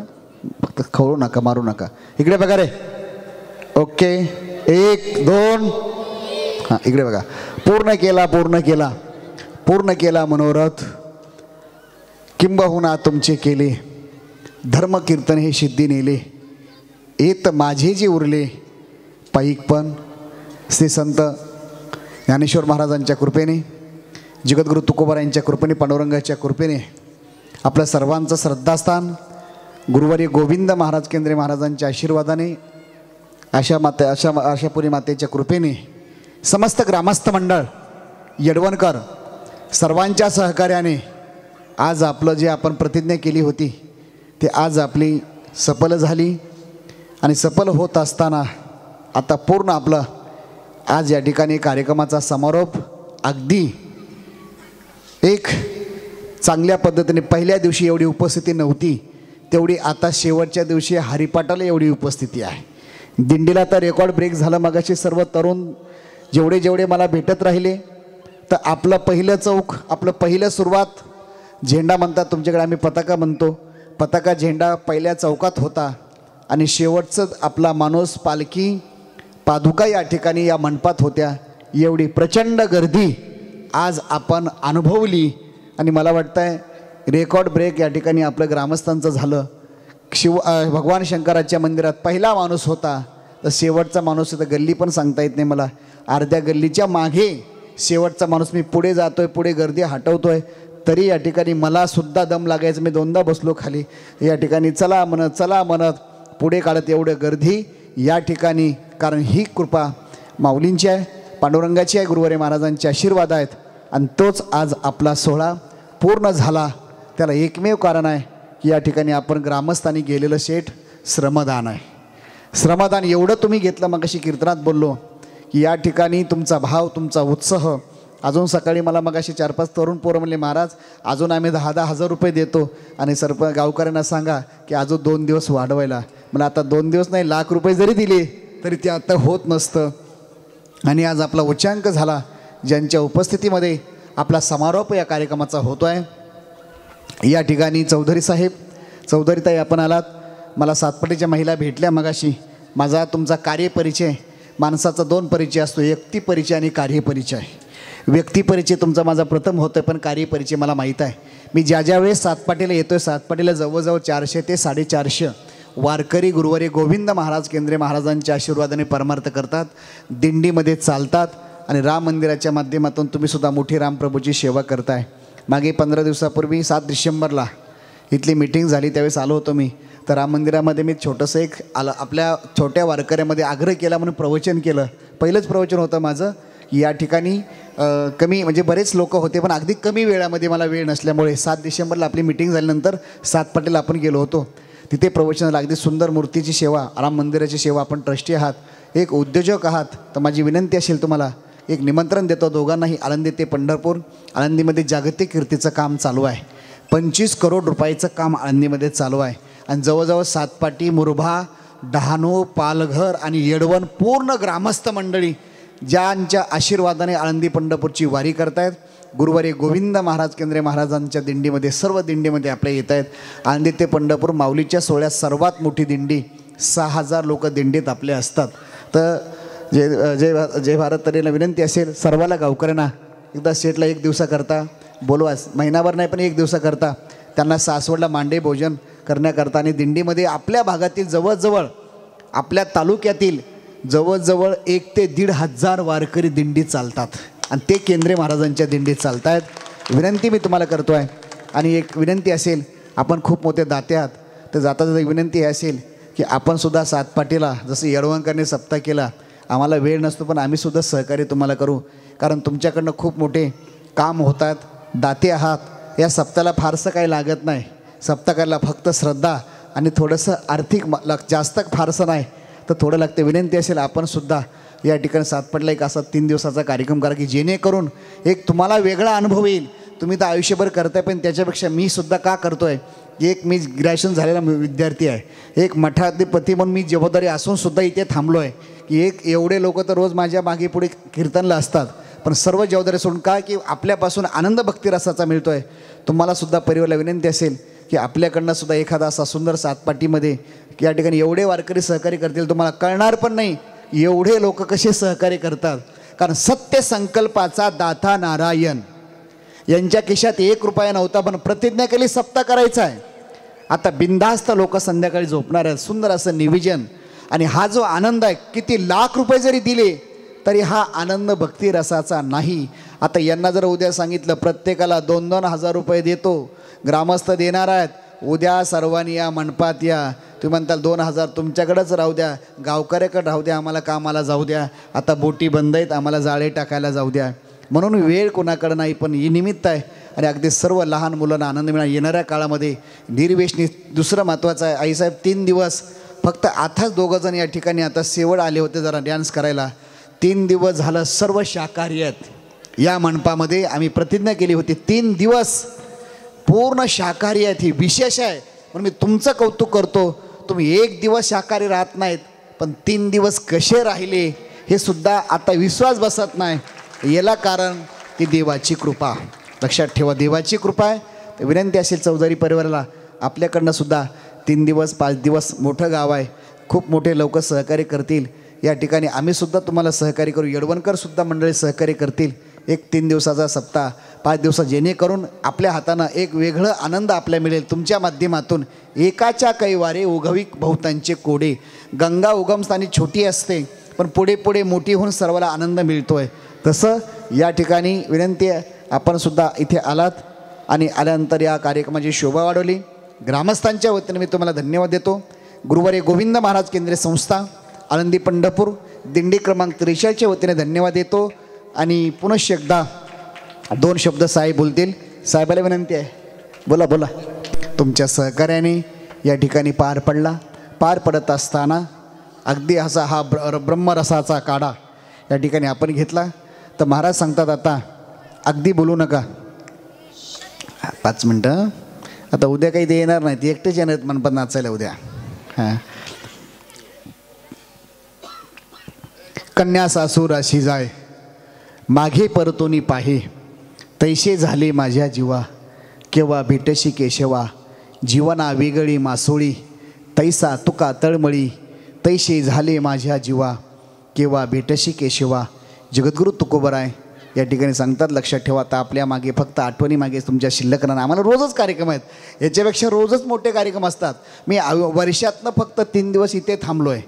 फक्त खवळू नका, मारू नका. इकडे बघा रे. ओके, 1 2. हां इकडे बघा. पूर्ण केला, पूर्ण केला, पूर्ण केला मनोरथ, किंबहुना तुमचे केले धर्म कीर्तन हे सिद्धी नेले. येत माझे जे उरले पाईकपण. श्री संत ज्ञानेश्वर महाराजांच्या कृपेने, जगद्गुरु तुकोबारायांच्या कृपेने, पांडुरंगाच्या कृपेने, आपल्या सर्वांचं श्रद्धास्थान गुरुवारी गोविंद महाराज केंद्रे महाराजांच्या आशीर्वादाने, आशापुरी मातेच्या कृपेने, समस्त ग्रामस्थ मंडळ यडवणकर सर्वांच्या सहकार्याने आज आपलं जे आपण प्रतिज्ञा केली होती ते आज आपली सफल झाली. आणि सफल होत असताना आता पूर्ण आपलं आज या ठिकाणी कार्यक्रमाचा समारोप अगदी एक चांगल्या पद्धतीने, पहिल्या दिवशी एवढी उपस्थिती नव्हती तेवढी आता शेवटच्या दिवशी हरिपाठाला एवढी उपस्थिती आहे. दिंडीला तर रेकॉर्ड ब्रेक झालं. मगाशी सर्व तरुण जेवढे जेवढे मला भेटत राहिले तर आपलं पहिलं चौक, आपलं पहिलं सुरुवात, झेंडा म्हणतात तुमच्याकडे, आम्ही पताका म्हणतो, पताका झेंडा पहिल्या चौकात होता. आणि शेवटचं आपला माणूस, पालखी, पादुका या ठिकाणी या मंडपात होत्या. एवढी प्रचंड गर्दी आज आपण अनुभवली. आणि मला वाटतं आहे रेकॉर्ड ब्रेक या ठिकाणी आपलं ग्रामस्थांचं झालं. भगवान शंकराच्या मंदिरात पहिला माणूस होता, तर शेवटचा माणूस तर गल्ली पण सांगता येत नाही मला. अर्ध्या गल्लीच्या मागे शेवटचा माणूस. मी पुढे जातोय, पुढे गर्दी हटवतोय, तरी या ठिकाणी मला सुद्धा दम लागायचं. मी 2दा बसलो खाली या ठिकाणी. चला म्हणत पुढे काढत एवढं गर्दी या ठिकाणी. कारण ही कृपा माऊलींची आहे, पांडुरंगाची आहे, गुरुवारी महाराजांचे आशीर्वाद आहेत. आणि तोच आज आपला सोहळा पूर्ण झाला. त्याला एकमेव कारण आहे की या ठिकाणी आपण ग्रामस्थांनी गेलेलं शेठ श्रमदान आहे. श्रमदान एवढं तुम्ही घेतलं. मग अशी कीर्तनात बोललो की या ठिकाणी तुमचा भाव, तुमचा उत्साह. अजून सकाळी मला मग अशी 4-5 तरुण पोरं म्हणले, महाराज अजून आम्ही 10-10 हजार रुपये देतो आणि गावकऱ्यांना सांगा की अजून 2 दिवस वाढवायला. मला आता 2 दिवस नाही, लाख रुपये जरी दिले तरी ते आता होत नसतं. आणि आज आपला उच्चांक झाला, ज्यांच्या उपस्थितीमध्ये आपला समारोप या कार्यक्रमाचा होतो आहे. या ठिकाणी चौधरी साहेब, चौधरीताई आपण आलात. मला सातपाटीच्या महिला भेटल्या मगाशी. माझा तुमचा कार्यपरिचय, माणसाचा 2 परिचय असतो, व्यक्तिपरिचय आणि कार्यपरिचय. व्यक्तिपरिचय तुमचा माझा प्रथम होतो आहे, पण कार्यपरिचय मला माहीत आहे. मी ज्या वेळेस सातपाटीला येतो आहे, सातपाटीला जवळजवळ 400 ते 450 वारकरी गुरुवारी गोविंद महाराज केंद्रे महाराजांच्या आशीर्वादाने परमार्थ करतात, दिंडीमध्ये चालतात. आणि राम मंदिराच्या माध्यमातून तुम्हीसुद्धा मोठी रामप्रभूची सेवा करताय. मागे 15 दिवसापूर्वी 7 डिसेंबरला इथली मीटिंग झाली, त्यावेळेस आलो होतो मी. तर राम मंदिरामध्ये मी छोटंसं एक आपल्या छोट्या वारकऱ्यामध्ये आग्रह केला म्हणून प्रवचन केलं. पहिलंच प्रवचन होतं माझं. या ठिकाणी कमी म्हणजे बरेच लोक होते, पण अगदी कमी वेळामध्ये मला वेळ नसल्यामुळे 7 डिसेंबरला आपली मीटिंग झाल्यानंतर सातपाटीला आपण गेलो होतो. तिथे प्रवचनाला अगदी सुंदर मूर्तीची सेवा, राम मंदिराची सेवा. आपण ट्रस्टी आहात, एक उद्योजक आहात, तर माझी विनंती असेल तुम्हाला, एक निमंत्रण देतो दोघांनाही. आळंदी ते पंढरपूर, आळंदीमध्ये जागतिक कीर्तीचं काम चालू आहे. 25 करोड रुपयाचं काम आळंदीमध्ये चालू आहे. आणि जवळजवळ सातपाटी, मुरभा, डहाणू, पालघर आणि येडवण पूर्ण ग्रामस्थ मंडळी ज्यांच्या आशीर्वादाने आळंदी पंढरपूरची वारी करतायत, गुरुवारी गोविंद महाराज केंद्रे महाराजांच्या दिंडीमध्ये, सर्व दिंडीमध्ये आपल्या येत आहेत। आळंदी ते पंढरपूर माऊलीच्या सोहळ्यात सर्वात मोठी दिंडी, 6000 लोक दिंडीत आपले असतात। तर जय भारत तऱ्हेला विनंती असेल सर्वाला गावकऱ्यांना, एकदा शेठला 1 दिवसाकरता बोलवा, महिनाभर नाही पण 1 दिवसाकरता त्यांना सासवडला मांडे भोजन करण्याकरता, आणि दिंडीमध्ये आपल्या भागातील जवळजवळ आपल्या तालुक्यातील जवळजवळ 1 ते 1,500 वारकरी दिंडीत चालतात, आणि ते केंद्रे महाराजांच्या दिंडीत चालत आहेत। विनंती मी तुम्हाला करतो आहे, आणि एक विनंती असेल, आपण खूप मोठे दाते आहात, तर जाता जाता एक विनंती हे असेल की आपण सुद्धा सातपाटीला जसं येडवणकरने सप्ताह केला, आम्हाला वेळ नसतो पण आम्हीसुद्धा सहकार्य तुम्हाला करू, कारण तुमच्याकडनं खूप मोठे काम होतात, दाते आहात। या सप्ताहाला फारसं काही लागत नाही, सप्ताह करायला फक्त श्रद्धा आणि थोडंसं आर्थिक जास्त फारसं नाही तर थोडं लागते। विनंती असेल आपण सुद्धा या ठिकाणी सातपाटला एक असा 3 दिवसाचा कार्यक्रम करा की जेणेकरून एक तुम्हाला वेगळा अनुभव येईल। तुम्ही तर आयुष्यभर करताय, पण त्याच्यापेक्षा मी सुद्धा का करतोय, एक मी ग्रॅज्युएशन झालेला विद्यार्थी आहे, एक मठाधिपती म्हणून मी जबाबदारी असून सुद्धा इथे थांबलो आहे की एक एवढे लोक तर रोज माझ्या मागे पुढे कीर्तनला असतात, पण सर्व जबाबदारी सोडून का की आपल्यापासून आनंद भक्तिरसाचा मिळतो आहे। तुम्हाला सुद्धा परिवाराला विनंती असेल की आपल्याकडनं सुद्धा एखादा असा सुंदर सातपाटीमध्ये या ठिकाणी एवढे वारकरी सहकार्य करतील, तुम्हाला कळणार पण नाही एवढे लोक कसे सहकार्य करतात, कारण सत्य संकल्पाचा दाता नारायण यांच्या खिशात 1 रुपया नव्हता, पण प्रतिज्ञा केली सप्ताह करायचा आहे। आता बिनधास्त लोक संध्याकाळी झोपणार आहेत, सुंदर असं निविजन, आणि हा जो आनंद आहे किती लाख रुपये जरी दिले तरी हा आनंद भक्ती रसाचा नाही। आता यांना जर उद्या सांगितलं प्रत्येकाला 2-2 हजार रुपये देतो, ग्रामस्थ देणार आहेत, उद्या सर्वांनी या मंडपात या, तुम्ही म्हणताल 2000 तुमच्याकडेच राहू द्या, गावकऱ्याकडे राहू द्या, आम्हाला कामाला जाऊ द्या, आता बोटी बंद आहेत, आम्हाला जाळे टाकायला जाऊ द्या, म्हणून वेळ कोणाकडे नाही, पण ही निमित्त आहे आणि अगदी सर्व लहान मुलांना आनंद मिळणार। येणाऱ्या काळामध्ये निर्वेशनी दुसरं महत्त्वाचं आहे, आईसाहेब 3 दिवस फक्त आताच 2 जण या ठिकाणी आता शेवट आले होते जरा डान्स करायला, 3 दिवस झालं सर्व शाकाहारी आहेत। या मंडपामध्ये आम्ही प्रतिज्ञा केली होती 3 दिवस पूर्ण शाकाहारी आहेत, ही विशेष आहे, म्हणून मी तुमचं कौतुक करतो। तुम्ही 1 दिवस शाकाहारी राहत नाहीत, पण 3 दिवस कसे राहिले हे सुद्धा आता विश्वास बसत नाही। याला कारण ती देवाची कृपा, लक्षात ठेवा, देवाची कृपा आहे। विनंती असेल चौधरी परिवाराला, आपल्याकडनं सुद्धा 3 दिवस 5 दिवस मोठं गाव आहे, खूप मोठे लोक सहकार्य करतील या ठिकाणी, आम्ही सुद्धा तुम्हाला सहकार्य करू, येडवणकर सुद्धा मंडळी सहकार्य करतील। एक 3 दिवसाचा सप्ताह 5 दिवसात, जेणेकरून आपल्या हातानं एक वेगळं आनंद आपल्या मिळेल। तुमच्या माध्यमातून एकाच्या कैवारे उगविक बहुतांचे कोडे, गंगा उगमस्थानी छोटी असते पण पुढे पुढे मोठी होऊन सर्वाला आनंद मिळतोय, तसं या ठिकाणी विनंती आहे आपण सुद्धा इथे आलात आणि आल्यानंतर या कार्यक्रमाची शोभा वाढवली। ग्रामस्थांच्या वतीने मी तुम्हाला धन्यवाद देतो। गुरुवारी गोविंद महाराज केंद्रीय संस्था आळंदी पंढरपूर दिंडी क्रमांक 43च्या वतीने धन्यवाद देतो, आणि पुनश्च एकदा 2 शब्द साहेब बोलतील। साहेबाला विनंती आहे, बोला बोला। तुमच्या सहकार्याने या ठिकाणी पार पडत असताना अगदी असा हा ब्रह्मरसाचा काढा या ठिकाणी आपण घेतला, तर महाराज सांगतात आता अगदी बोलू नका, 5 मिनटं, आता उद्या काही ते येणार नाही, ते एकटेच येणार आहेत मनपत नाचायला उद्या। हां, कन्या सासूर अशी जाय मागे परतोनी पाहे, तैसे झाले माझ्या जीवा केव्हा भेटशी केशवा, जीवना वेगळी मासोळी तैसा तुका तळमळी, तैसे झाले माझ्या जीवा केव्हा भेटशी केशवा। जगद्गुरु तुकोबराय या ठिकाणी सांगतात, लक्षात ठेवा, आता आपल्या मागे फक्त आठवणी मागे तुमच्या शिल्लक राहणार, आम्हाला रोजच कार्यक्रम आहेत, याच्यापेक्षा रोजच मोठे कार्यक्रम असतात। मी वर्षातनं फक्त 3 दिवस इथे थांबलो आहे,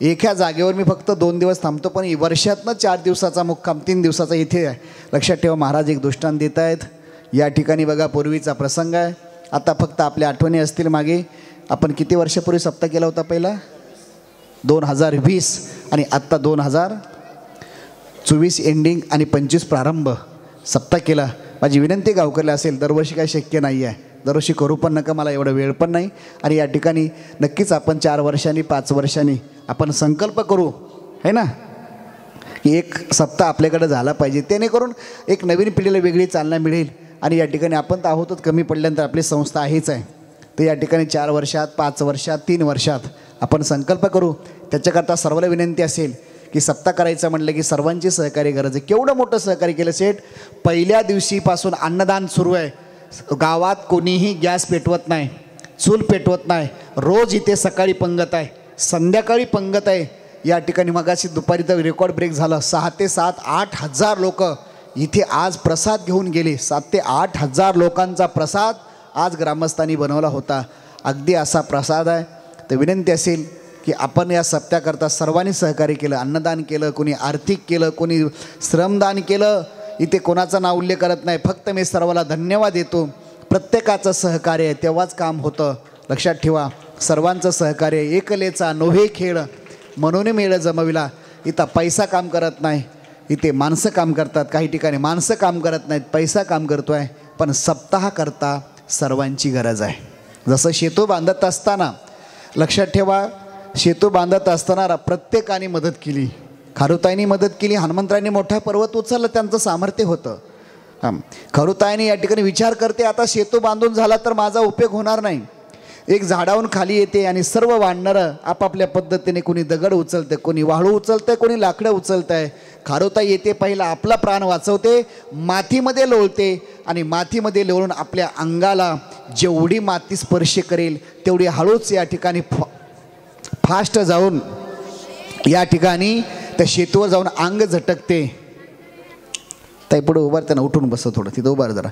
एका जागेवर मी फक्त 2 दिवस थांबतो, पण वर्षातनं 4 दिवसाचा मुक्काम 3 दिवसाचा इथे आहे। लक्षात ठेवा, महाराज एक दृष्टांत देत आहेत या ठिकाणी, बघा पूर्वीचा प्रसंग आहे, आता फक्त आपल्या आठवणी असतील मागे। आपण किती वर्षापूर्वी सप्ताह केला होता पहिला 2020, आणि आत्ता 2024 एंडिंग आणि 25 प्रारंभ सप्ताह केला। माझी विनंती गावकऱ्याला असेल, दरवर्षी काही शक्य नाही आहे, दरवर्षी करू पण नका, मला एवढा वेळ पण नाही, आणि या ठिकाणी नक्कीच आपण 4 वर्षांनी 5 वर्षांनी आपण संकल्प करू, है ना, की एक सप्ताह आपल्याकडे झाला पाहिजे, जेणेकरून एक नवीन पिढीला वेगळी चालना मिळेल। आणि या ठिकाणी आपण तर आहोतच, कमी पडल्यानंतर आपली संस्था आहेच आहे, तर या ठिकाणी 4 वर्षात 5 वर्षात 3 वर्षात आपण संकल्प करू। त्याच्याकरता सर्वांना विनंती असेल की सप्ताह करायचं म्हटलं की सर्वांची सहकार्य गरज आहे. केवढं मोठं सहकार्य केलं सेठ. पहिल्या दिवशीपासून अन्नदान सुरू आहे. गावात कोणीही गॅस पेटवत नाही, चूल पेटवत नाही. रोज इथे सकाळी पंगत आहे, संध्याकाळी पंगत आहे. या ठिकाणी मगाशी दुपारी तर रेकॉर्ड ब्रेक झालं. 6 ते 7 8,000 लोक इथे आज प्रसाद घेऊन गेले. 7 ते 8,000 लोकांचा प्रसाद आज ग्रामस्थांनी बनवला होता. अगदी असा प्रसाद आहे. तर विनंती असेल की आपण या सप्त्याकरता सर्वांनी सहकार्य केलं, अन्नदान केलं, कोणी आर्थिक केलं, कोणी श्रमदान केलं. इथे कोणाचं नाव उल्लेख करत नाही, फक्त मी सर्वाला धन्यवाद देतो. प्रत्येकाचं सहकार्य आहे तेव्हाच काम होतं. लक्षात ठेवा, सर्वांचं सहकार्य. एकलेचा नोहे खेळ म्हणून मेळ जमविला. इथं पैसा काम करत नाही, इथे माणसं काम करतात. काही ठिकाणी माणसं काम करत नाहीत, पैसा काम करतो आहे. पण सप्ताह करता सर्वांची गरज आहे. जसं शेतू बांधत असताना, लक्षात ठेवा, शेतू बांधत असताना प्रत्येकाने मदत केली. खारुताईंनी मदत केली, हनुमंतरायांनी मोठा पर्वत उचलला, त्यांचं सामर्थ्य होतं. खारुताईंनी या ठिकाणी विचार करते, आता शेतू बांधून झाला तर माझा उपयोग होणार नाही. एक झाडावरून खाली येते आणि सर्व वाढणारं आपापल्या पद्धतीने, कोणी दगड उचलते, कोणी वाळू उचलते, कोणी लाकडं उचलत आहे. खारुताई येते, पहिला आपला प्राण वाचवते, मातीमध्ये लोळते आणि मातीमध्ये लोळून आपल्या अंगाला जेवढी माती स्पर्श करेल तेवढी हळूच या ठिकाणी फास्ट जाऊन या ठिकाणी त्या शेतूवर जाऊन अंग झटकते. ताई पुढे उभारते ना, उठून बसत थोडं, तिथं उभार जरा.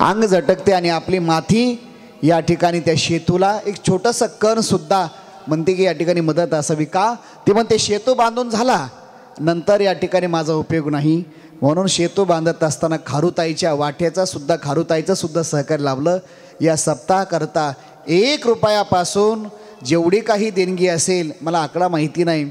अंग झटकते आणि आपली माती या ठिकाणी त्या शेतूला एक छोटंसं कणसुद्धा म्हणते की या ठिकाणी मदत असावी. का? ते म्हणते शेतू बांधून झाला नंतर या ठिकाणी माझा उपयोग नाही. म्हणून शेतू बांधत असताना खारुताईच्या खारुताईचं सुद्धा सहकार्य लाभलं. या सप्ताहाकरता 1 रुपयापासून जेवढी काही देणगी असेल, मला आकडा माहिती नाही,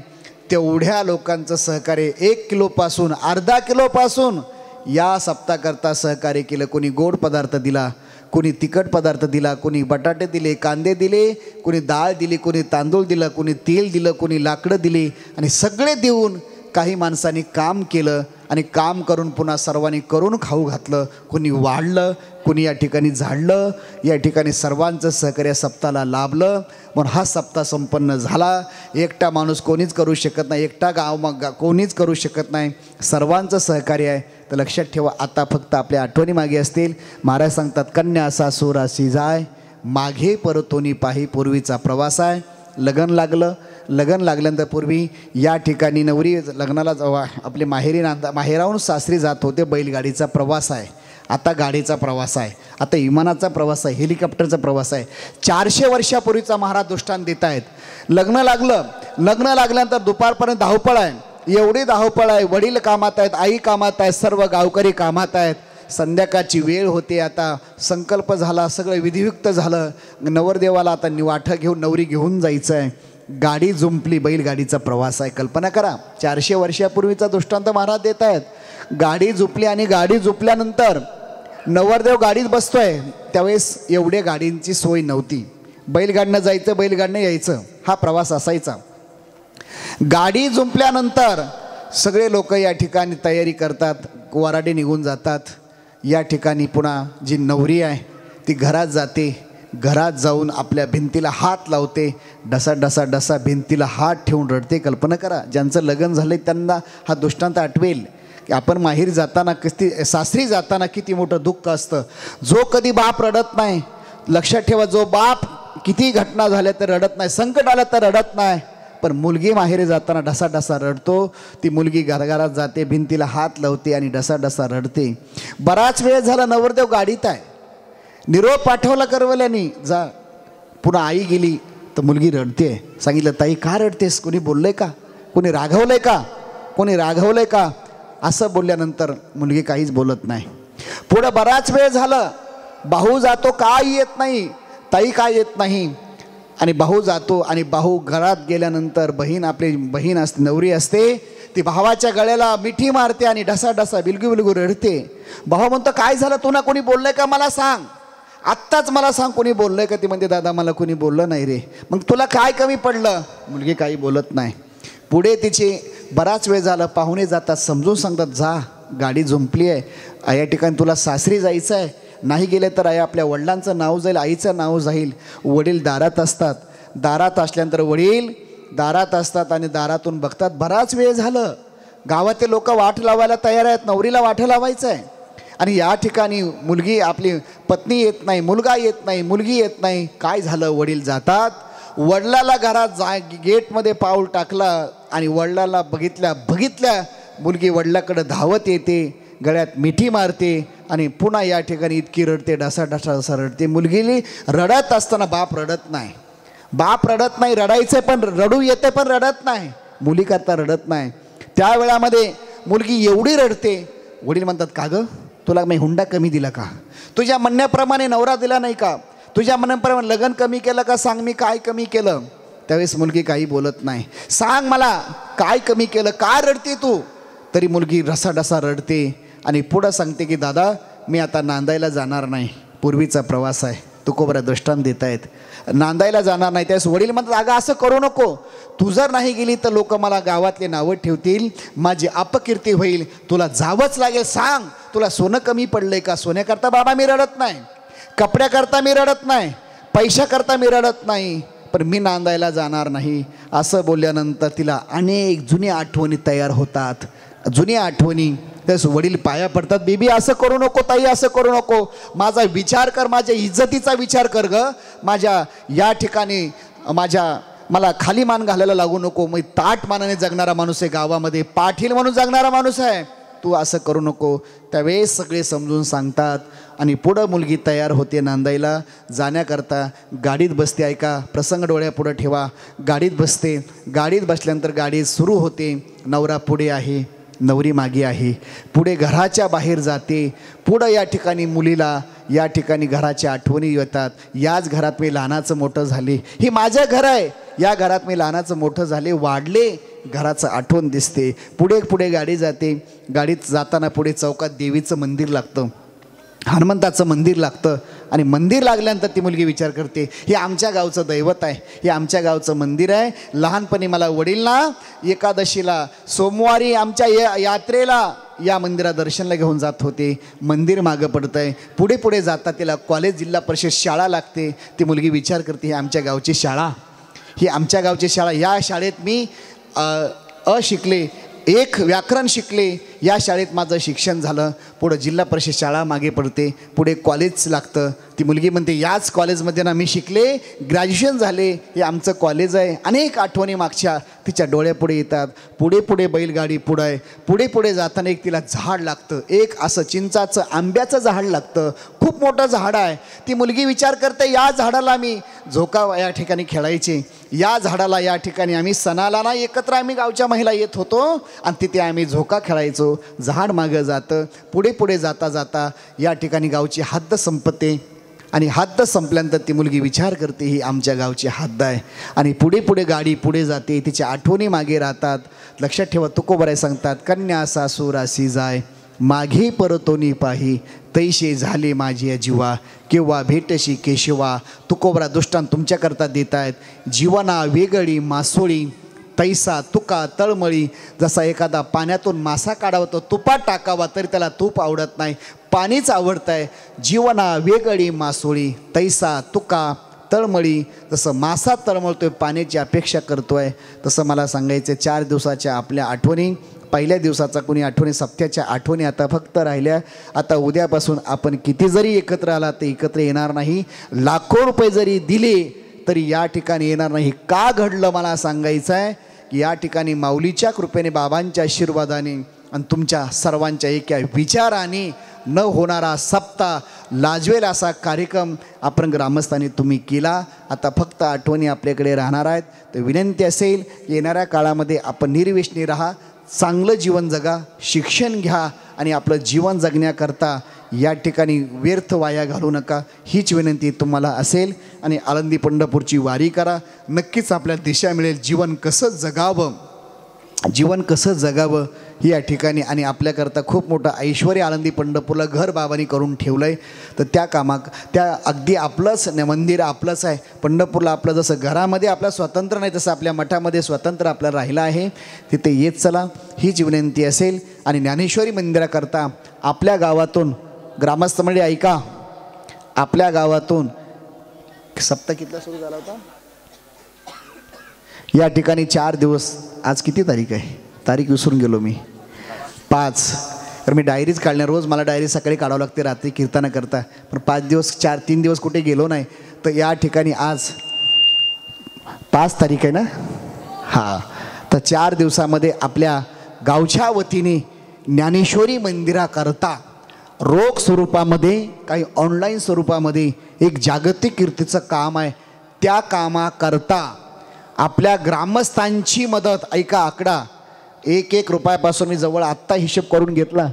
तेवढ्या लोकांचं सहकार्य 1 किलोपासून अर्धा किलोपासून या सप्ताहाकरता सहकार्य केलं. कोणी गोड पदार्थ दिला, कोणी तिखट पदार्थ दिला, कोणी बटाटे दिले, कांदे दिले, कोणी डाळ दिली, कोणी तांदूळ दिलं, कोणी तेल दिलं, कोणी लाकडं दिली. आणि सगळे देऊन काही माणसांनी काम केलं आणि काम करून पुन्हा सर्वांनी करून खाऊ घातलं. कोणी वाढलं, कोणी या ठिकाणी झाडलं. या ठिकाणी सर्वांचं सहकार्य सप्ताहाला लाभलं. म्हणून हा सप्ताह संपन्न झाला. एकटा माणूस कोणीच करू शकत नाही, एकटा गाव कोणीच करू शकत नाही, सर्वांचं सहकार्य आहे. तर लक्षात ठेवा, आता फक्त आपल्या आठवणी मागे असतील. महाराज सांगतात, कन्या असा सोरासी जाय, मागे परतोनी पाही पूर्वीचा प्रवास आहे. लग्न लागलं, लग्न लागल्यानंतर पूर्वी या ठिकाणी नवरी लग्नाला आपली माहेराहून सासरी जात होते. बैलगाडीचा प्रवास आहे, आता गाडीचा प्रवास आहे, आता विमानाचा प्रवास आहे, हेलिकॉप्टरचा प्रवास आहे. 400 वर्षापूर्वीचा महाराज दृष्टांत देत आहेत. लग्न लागलं, लग्न लागल्यानंतर दुपारपर्यंत धावपळ आहे, एवढी धावपळ आहे. वडील कामात आहेत, आई कामात आहेत, सर्व गावकरी कामात आहेत. संध्याकाळची वेळ होते, आता संकल्प झाला, सगळं विधियुक्त झालं. नवरदेवाला आता वाठं घेऊन नवरी घेऊन जायचं आहे. गाडी जुंपली, बैलगाडीचा प्रवास आहे. कल्पना करा, 400 वर्षापूर्वीचा दृष्टांत महाराज देत आहेत. गाडी झुपली आणि गाडी झुपल्यानंतर नवरदेव गाडीत बसतोय, त्यावेळेस एवढ्या गाडींची सोय नव्हती. बैलगाडीनं जायचं, बैलगाडीनं यायचं, हा प्रवास असायचा. गाडी जुंपल्यानंतर सगळे लोक या ठिकाणी तयारी करतात, वराडे निघून जातात. या ठिकाणी पुन्हा जी नवरी आहे ती घरात जाते. घरात जाऊन आपल्या भिंतीला हात लावते, डसा डसा डसा भिंतीला हात ठेवून रडते. कल्पना करा, ज्यांचं लग्न झालं त्यांना हा दृष्टांत आठवेल की आपण माहेरी जाताना किती, सासरी जाताना किती मोठं दुःख असतं. जो कधी बाप रडत नाही, लक्षात ठेवा, जो बाप किती घटना झाल्या तर रडत नाही, संकट आलं तर रडत नाही, पण मुलगी माहेरी जाताना डसा डसा रडतो. ती मुलगी घराघरात जाते, भिंतीला हात लावते आणि डसा डसा रडते. बराच वेळ झाला नवरदेव गाडीत आहे, निरोप पाठवला करवल्यानी, जा. पुन्हा आई गेली तर मुलगी रडते. सांगितलं, ताई का रडतेस? कोणी बोललंय का? कोणी रागवलंय का? कोणी रागवलंय का? असं बोलल्यानंतर मुलगी काहीच बोलत नाही. पुढं बराच वेळ झालं, भाऊ जातो, काय येत नाही, ताई काय येत नाही. आणि भाऊ जातो आणि भाऊ घरात गेल्यानंतर आपली बहीण असते, नवरी असते, ती भावाच्या गळ्याला मिठी मारते आणि डसा डसा बिलगू बिलगू रडते. भाऊ म्हणतो, काय झालं? तुला कोणी बोललंय का? मला सांग, आत्ताच मला सांग, कोणी बोललंय का? ती म्हणते, दादा मला कोणी बोललं नाही रे. मग तुला काय कमी पडलं? मुलगी काही बोलत नाही. पुढे तिचे बराच वेळ झाला, पाहुणे जातात, समजून सांगतात, जा गाडी झुंपली आहे, या ठिकाणी तुला सासरी जायचं आहे, नाही गेले तर आई आपल्या वडिलांचं नाव जाईल, आईचं नाव जाईल. वडील दारात असतात. दारात असल्यानंतर वडील दारात असतात आणि दारातून बघतात बराच वेळ झालं, गावातले लोक वाट लावायला तयार आहेत, नवरीला वाट लावायचं आहे. आणि या ठिकाणी मुलगी आपली पत्नी येत नाही, मुलगा येत नाही, मुलगी येत नाही. काय झालं, वडील जातात, वडिलाला घरात गेटमध्ये पाऊल टाकला आणि वडिलाला बघितल्या मुलगी वडिलाकडे धावत येते, गळ्यात मिठी मारते आणि पुन्हा या ठिकाणी इतकी रडते, ढसा रडते. मुलगीली रडत असताना बाप रडत नाही, रडायचं पण रडू येते पण रडत नाही, मुलीकरता रडत नाही. त्या वेळामध्ये मुलगी एवढी रडते, वडील म्हणतात का गं, तुला मी हुंडा कमी दिला का, तुझ्या म्हणण्याप्रमाणे नवरा दिला नाही का, तुझ्या म्हणण्याप्रमाणे लग्न कमी केलं का, सांग मी काय कमी केलं. त्यावेळेस मुलगी काही बोलत नाही. सांग मला काय कमी केलं, का रडते तू. तरी मुलगी ढसा रडते आणि पुढं सांगते की दादा मी आता नांदायला जाणार नाही, पूर्वीचा प्रवास आहे, तुकोबरा दृष्टांत देत आहेत, नांदायला जाणार नाही. त्यावेळेस वडील म्हणतात अगं असं करू नको, तू जर नाही गेली तर लोक मला गावातले नावं ठेवतील, माझी अपकीर्ती होईल, तुला जावंच लागेल. सांग तुला सोनं कमी पडलंय का. सोन्याकरता बाबा मी रडत नाही, कपड्याकरता मी रडत नाही, पैशाकरता मी रडत नाही, पण मी नांदायला जाणार नाही. असं बोलल्यानंतर तिला अनेक जुन्या आठवणी तयार होतात, जुन्या आठवणी. त्यास वडील पाया पडतात, बेबी असं करू नको ताई, असं करू नको, माझा विचार कर, माझ्या इज्जतीचा विचार कर ग, माझ्या या ठिकाणी मला खाली मान घालायला लागू नको, मी ताट मानाने जगणारा माणूस आहे, गावामध्ये पाटील म्हणून जगणारा माणूस आहे, तू असं करू नको. त्यावेळेस सगळे समजून सांगतात आणि पुढं मुलगी तयार होते नांदायला जाण्याकरता. गाडीत बसते, ऐका प्रसंग डोळ्यापुढं ठेवा, गाडीत बसते. गाडीत बसल्यानंतर गाडी सुरू होते, नवरा पुढे आहे, नवरी मागे आहे, पुढे घराच्या बाहेर जाते. पुढं या ठिकाणी मुलीला या ठिकाणी घराच्या आठवणी येतात. याच घरात मी लहानाचं मोठं झाले, हे माझं घर आहे, या घरात मी लहानाचं मोठं झाले, वाढले, घराचं आठवण दिसते. पुढे गाडी जाते. गाडीत जाताना पुढे चौकात देवीचं मंदिर लागतं, हनुमंताचं मंदिर लागतं आणि मंदिर लागल्यानंतर ती मुलगी विचार करते हे आमच्या गावचं दैवत आहे, हे आमच्या गावचं मंदिर आहे. लहानपणी मला वडील ना एकादशीला सोमवारी आमच्या यात्रेला या मंदिरात दर्शनाला घेऊन जात होते. मंदिर मागं पडतं आहे. पुढे जाता तिला कॉलेज जिल्हा परिषद शाळा लागते. ती मुलगी विचार करते ही आमच्या गावची शाळा, ही आमच्या गावची शाळा, या शाळेत मी शिकले, एक व्याकरण शिकले, या शाळेत माझं शिक्षण झालं. पुढं जिल्हा परिषद शाळा मागे पडते, पुढे कॉलेज लागतं. ती मुलगी म्हणते याच कॉलेजमध्ये ना मी शिकले, ग्रॅज्युएशन झाले, हे आमचं कॉलेज आहे. अनेक आठवणी मागच्या तिच्या डोळ्यापुढे येतात. पुढे बैलगाडी पुढं आहे. पुढे जाताना एक तिला झाड लागतं, एक असं चिंचाचं आंब्याचं झाड लागतं, खूप मोठं झाड आहे. ती मुलगी विचार करते या झाडाला मी झोका या ठिकाणी खेळायचे, या झाडाला या ठिकाणी आम्ही सणाला ना एकत्र आम्ही गावच्या महिला येत होतो आणि तिथे आम्ही झोका खेळायचो. झाड मागं जातं. पुढे जाता या ठिकाणी गावची हद्द संपते आणि हद्द संपल्यानंतर ती मुलगी विचार करते ही आमच्या गावची हद्द आहे. आणि पुढे गाडी पुढे जाते, तिच्या आठवणी मागे राहतात. लक्षात ठेवा तुकोबराय सांगतात कन्या सासूरासी जाय, मागे परतोनी पाही, तैसे झाले माझे जीवा, केव्हा भेटशी केशवा. तुकोबरा दृष्टांत तुमच्याकरता देत आहेत. जीवना वेगळी मासोळी, तैसा तुका तळमळी. जसा एखादा पाण्यातून मासा काढावा तो तुपात टाकावा तरी त्याला तूप आवडत नाही, पाणीच आवडतं आहे. जीवना वेगळी मासोळी, तैसा तुका तळमळी. जसं मासा तळमळतोय, पाण्याची अपेक्षा करतोय, तसं मला सांगायचं 4 दिवसाच्या आपल्या आठवणी, पहिल्या दिवसाचा कुणी आठवणी, सप्त्याच्या आठवणी आता फक्त राहिल्या. आता उद्यापासून आपण किती जरी एकत्र आला ते एकत्र येणार नाही. लाखो रुपये जरी दिले तरी या ठिकाणी येणार नाही. का घडलं मला सांगायचं आहे की या ठिकाणी माऊलीच्या कृपेने, बाबांच्या आशीर्वादाने आणि तुमच्या सर्वांच्या एका विचाराने न होणारा सप्ताह लाजवेल असा कार्यक्रम आपण ग्रामस्थांनी तुम्ही केला. आता फक्त आठवणी आपल्याकडे राहणार आहेत. तर विनंती असेल येणाऱ्या काळामध्ये आपण निर्व्यसनी राहा, चांगलं जीवन जगा, शिक्षण घ्या आणि आपलं जीवन जगण्याकरता या ठिकाणी व्यर्थ वाया घालू नका, हीच विनंती तुम्हाला असेल. आणि आळंदी पंढरपूरची वारी करा, नक्कीच आपल्याला दिशा मिळेल. जीवन कसं जगावं ही या ठिकाणी. आणि आपल्याकरता खूप मोठं ऐश्वर्य आळंदी पंढरपूरला घर बाबांनी करून ठेवलं आहे. तर त्या अगदी आपलंच मंदिर आपलंच आहे. पंढरपूरला आपलं जसं घरामध्ये आपलं स्वतंत्र नाही तसं आपल्या मठामध्ये स्वतंत्र आपल्याला राहिलं आहे. तिथे येत चला, हीच विनंती असेल. आणि ज्ञानेश्वरी मंदिराकरता आपल्या गावातून ग्रामस्थ मंडळी ऐका, आपल्या गावातून सप्ताह कितला सुरू झाला होता, या ठिकाणी 4 दिवस, आज किती तारीख आहे, तारीख विसरून गेलो मी, 5. तर मी डायरीच काढणार, रोज मला डायरी सकाळी काढावं लागते रात्री कीर्तना करता, पण 5 दिवस 3 दिवस कुठे गेलो नाही. तर या ठिकाणी आज 5 तारीख आहे ना, हां. तर 4 दिवसामध्ये आपल्या गावच्या वतीने ज्ञानेश्वरी मंदिराकरता रोख स्वरूपामध्ये काही ऑनलाईन स्वरूपामध्ये एक जागतिक कीर्तीचं काम आहे. त्या कामाकरता आपल्या ग्रामस्थांची मदत, ऐका आकडा, 1 रुपयापासून मी जवळ आत्ता हिशोब करून घेतला,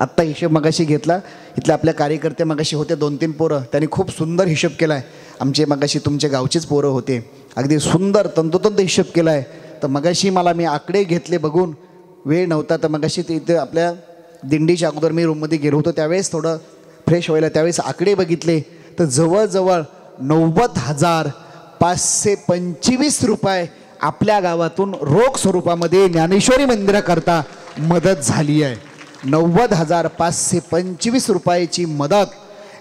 आत्ता हिशोब मगाशी घेतला. इथले आपल्या कार्यकर्ते मगाशी होते 2-3 पोरं, त्यांनी खूप सुंदर हिशोब केला आहे. आमचे मगाशी तुमच्या गावचेच पोरं होते, अगदी सुंदर तंतोतंत हिशोब केला आहे. तर मगाशी मला मी आकडे घेतले, बघून वेळ नव्हता. तर मगाशी ते इथे आपल्या दिंडीच्या अगोदर मी रूममध्ये गेलो होतो, त्यावेळेस थोडं फ्रेश व्हायला त्यावेळेस आकडे बघितले. तर जवळजवळ 90,525 रुपये आपल्या गावातून रोख स्वरूपामध्ये ज्ञानेश्वरी मंदिराकरता मदत झाली आहे. 90,525 रुपयाची मदत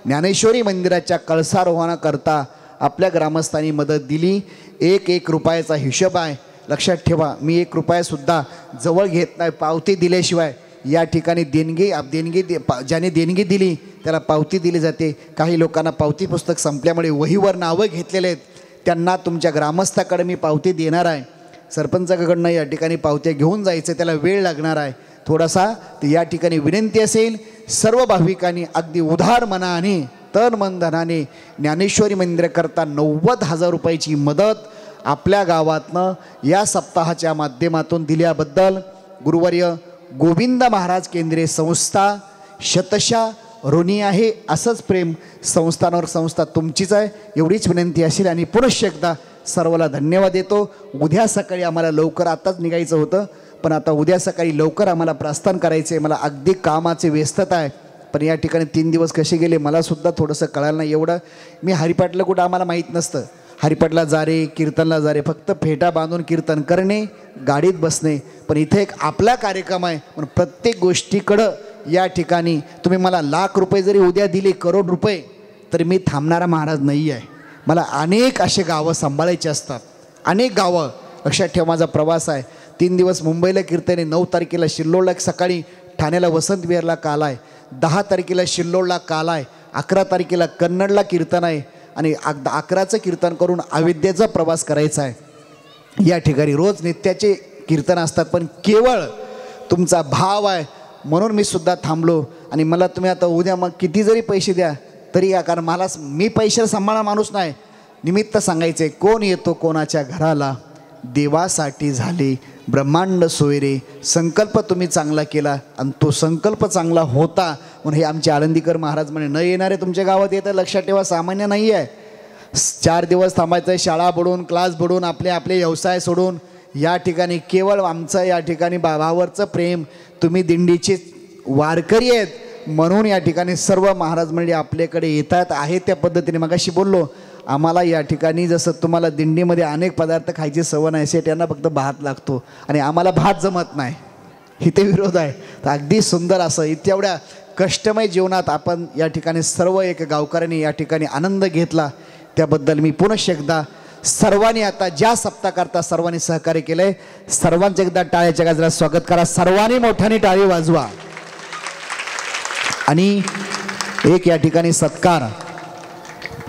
ज्ञानेश्वरी मंदिराच्या कळसारोहणाकरता आपल्या ग्रामस्थांनी मदत दिली. 1 रुपयाचा हिशोब आहे, लक्षात ठेवा. मी 1 रुपयासुद्धा जवळ घेत नाही, पावती दिल्याशिवाय या ठिकाणी ज्याने देणगी दिली त्याला पावती दिली जाते. काही लोकांना पावती पुस्तक संपल्यामुळे वहीवर नावं घेतलेले आहेत, त्यांना तुमच्या ग्रामस्थाकडे मी पावती देणार आहे. सरपंचाकडनं या ठिकाणी पावत्या घेऊन जायचं, त्याला वेळ लागणार आहे थोडासा. तर या ठिकाणी विनंती असेल, सर्व भाविकांनी अगदी उधार मनाने तन मन धनाने ज्ञानेश्वरी मंदिराकरता 90,000 रुपयाची मदत आपल्या गावातनं या सप्ताहाच्या माध्यमातून दिल्याबद्दल गुरुवर्य गोविंद महाराज केंद्रीय संस्था शतशः ऋणी आहे. असंच प्रेम संस्थांवर संस्था तुमचीच आहे, एवढीच विनंती असेल. आणि पुनश्च एकदा सर्वाला धन्यवाद देतो. उद्या सकाळी आम्हाला लवकर, आत्ताच निघायचं होतं, पण आता उद्या सकाळी लवकर आम्हाला प्रस्थान करायचं आहे. मला अगदी कामाची व्यस्तता आहे, पण या ठिकाणी 3 दिवस कसे गेले मला सुद्धा थोडंसं कळालं नाही. एवढं मी हरिपाठला कुठं आम्हाला माहीत नसतं, हरिपाठला जा रे, कीर्तनला जा रे, फक्त फेटा बांधून कीर्तन करणे, गाडीत बसणे. पण इथे एक आपला कार्यक्रम आहे, पण प्रत्येक गोष्टीकडं या ठिकाणी तुम्ही मला लाख रुपये जरी उद्या दिले, करोड रुपये, तरी मी थांबणारा महाराज नाही आहे. मला अनेक असे गावं सांभाळायचे असतात, अनेक गावं. लक्षात ठेवा, माझा प्रवास आहे. 3 दिवस मुंबईला कीर्तन आहे, 9 तारखेला शिल्लोडला सकाळी, ठाण्याला वसंत विहारला काल आहे, 10 तारखेला शिल्लोडला काल आहे, 11 तारखेला कन्नडला कीर्तन आहे आणि 11चं कीर्तन करून अयोध्येचा प्रवास करायचा आहे. या ठिकाणी रोज नित्याचे कीर्तन असतात, पण केवळ तुमचा भाव आहे म्हणून मी सुद्धा थांबलो. आणि मला तुम्ही आता उद्या मग किती जरी पैसे द्या तरी या, कारण मी पैशाला सांभाळा माणूस नाही. निमित्त सांगायचं आहे, कोण येतो कोणाच्या घराला, देवासाठी झाले ब्रह्मांड सोयरे. संकल्प तुम्ही चांगला केला आणि तो संकल्प चांगला होता म्हणून हे आमचे आळंदीकर महाराज म्हणे, न येणारे तुमच्या गावात येतं. लक्षात ठेवा, सामान्य नाही आहे. 4 दिवस थांबायचं आहे, शाळा बुडून, क्लास बुडून, आपले व्यवसाय सोडून या ठिकाणी केवळ आमचं या ठिकाणी बाबावरचं प्रेम. तुम्ही दिंडीचे वारकरी आहेत म्हणून या ठिकाणी सर्व महाराज मंडळी आपल्याकडे येतात आहे. त्या पद्धतीने मगाशी बोललो, आम्हाला या ठिकाणी जसं तुम्हाला दिंडीमध्ये अनेक पदार्थ खायची सवय नाही, असे त्यांना फक्त भात लागतो आणि आम्हाला भात जमत नाही, इथे विरोध आहे. तर अगदी सुंदर असं इतक्या कष्टमय जीवनात आपण या ठिकाणी सर्व एक गावकऱ्यांनी या ठिकाणी आनंद घेतला, त्याबद्दल मी पुनश्च एकदा सर्वांनी, आता ज्या सप्ताहाकरता सर्वांनी सहकार्य केलं आहे, सर्वांचं एकदा टाळ्याच्या गजरात स्वागत करा. सर्वांनी मोठ्याने टाळी वाजवा. आणि एक या ठिकाणी सत्कार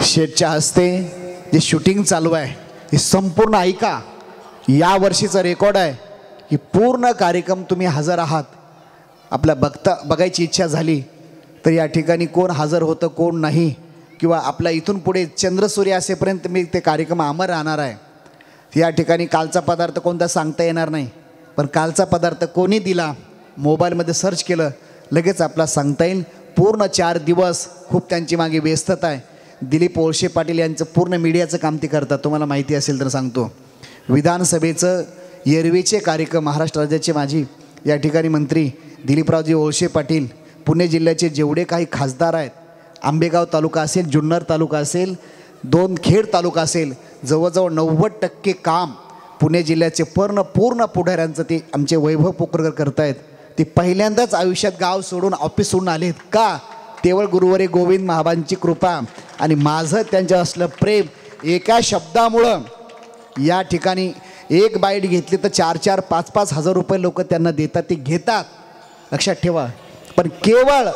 शेठच्या हस्ते जे शूटिंग चालू आहे हे संपूर्ण ऐका. या वर्षीचा रेकॉर्ड आहे की पूर्ण कार्यक्रम तुम्ही हजर आहात. आपल्या बघायची इच्छा झाली तर या ठिकाणी कोण हजर होतं कोण नाही, किंवा आपला इथून पुढे चंद्रसूर्य असेपर्यंत मी ते कार्यक्रम अमर राहणार आहे. या ठिकाणी कालचा पदार्थ कोणता सांगता येणार नाही, पण कालचा पदार्थ कोणी दिला मोबाईलमध्ये सर्च केलं लगेच आपला सांगता येईल. पूर्ण 4 दिवस खूप त्यांची मागे व्यस्तता आहे. दिलीप वळसे पाटील यांचं पूर्ण मीडियाचं काम ते करतात, तुम्हाला माहिती असेल तर सांगतो. विधानसभेचं एरवीचे कार्यक्रम महाराष्ट्र राज्याचे माजी या ठिकाणी मंत्री दिलीपरावजी वळसे पाटील, पुणे जिल्ह्याचे जेवढे काही खासदार आहेत, आंबेगाव तालुका असेल, जुन्नर तालुका असेल, 2 खेड तालुका असेल, जवळजवळ 90% काम पुणे जिल्ह्याचे पूर्ण पुढाऱ्यांचं ते आमचे वैभव पोकरकर करतायत. ते पहिल्यांदाच आयुष्यात गाव सोडून ऑफिस सोडून आलेत का, केवळ गुरुवारी गोविंद महाराजांची कृपा आणि माझं त्यांच्या असलं प्रेम. एका शब्दामुळं या ठिकाणी एक बाईट घेतली तर 4-4, 5-5 हजार रुपये लोक त्यांना देतात, ते घेतात, लक्षात ठेवा. पण केवळ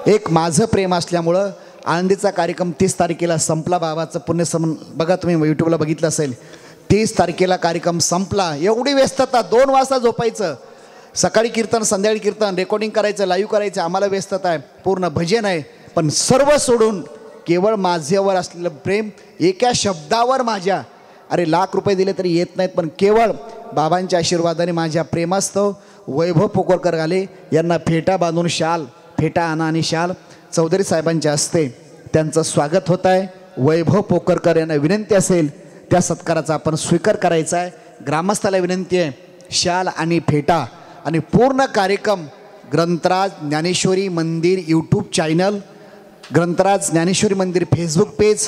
एक माझं प्रेम असल्यामुळं आनंदीचा कार्यक्रम 30 तारखेला संपला. बाबाचं पुण्यस्मरण बघा, तुम्ही यूट्यूबला बघितलं असेल. 30 तारखेला कार्यक्रम संपला. एवढी व्यस्तता, 2 वाजता झोपायचं, सकाळी कीर्तन, संध्याकाळी कीर्तन, रेकॉर्डिंग करायचं, लाईव्ह करायचं, आम्हाला व्यस्तता आहे, पूर्ण भजन आहे. पण सर्व सोडून केवळ माझ्यावर असलेलं प्रेम, एका शब्दावर माझ्या, अरे लाख रुपये दिले तरी येत नाहीत, पण केवळ बाबांच्या आशीर्वादाने माझ्या प्रेमास्तव वैभव पोकरकर आले. यांना फेटा बांधून शाल, फेटा आणा आणि शाल चौधरी साहेबांच्या हस्ते त्यांचं स्वागत होत आहे. वैभव पोकरकर यांना विनंती असेल त्या सत्काराचा आपण स्वीकार करायचा आहे. ग्रामस्थाला विनंती आहे, शाल आणि फेटा आणि पूर्ण कार्यक्रम ग्रंथराज ज्ञानेश्वरी मंदिर यूट्यूब चॅनल, ग्रंथराज ज्ञानेश्वरी मंदिर फेसबुक पेज,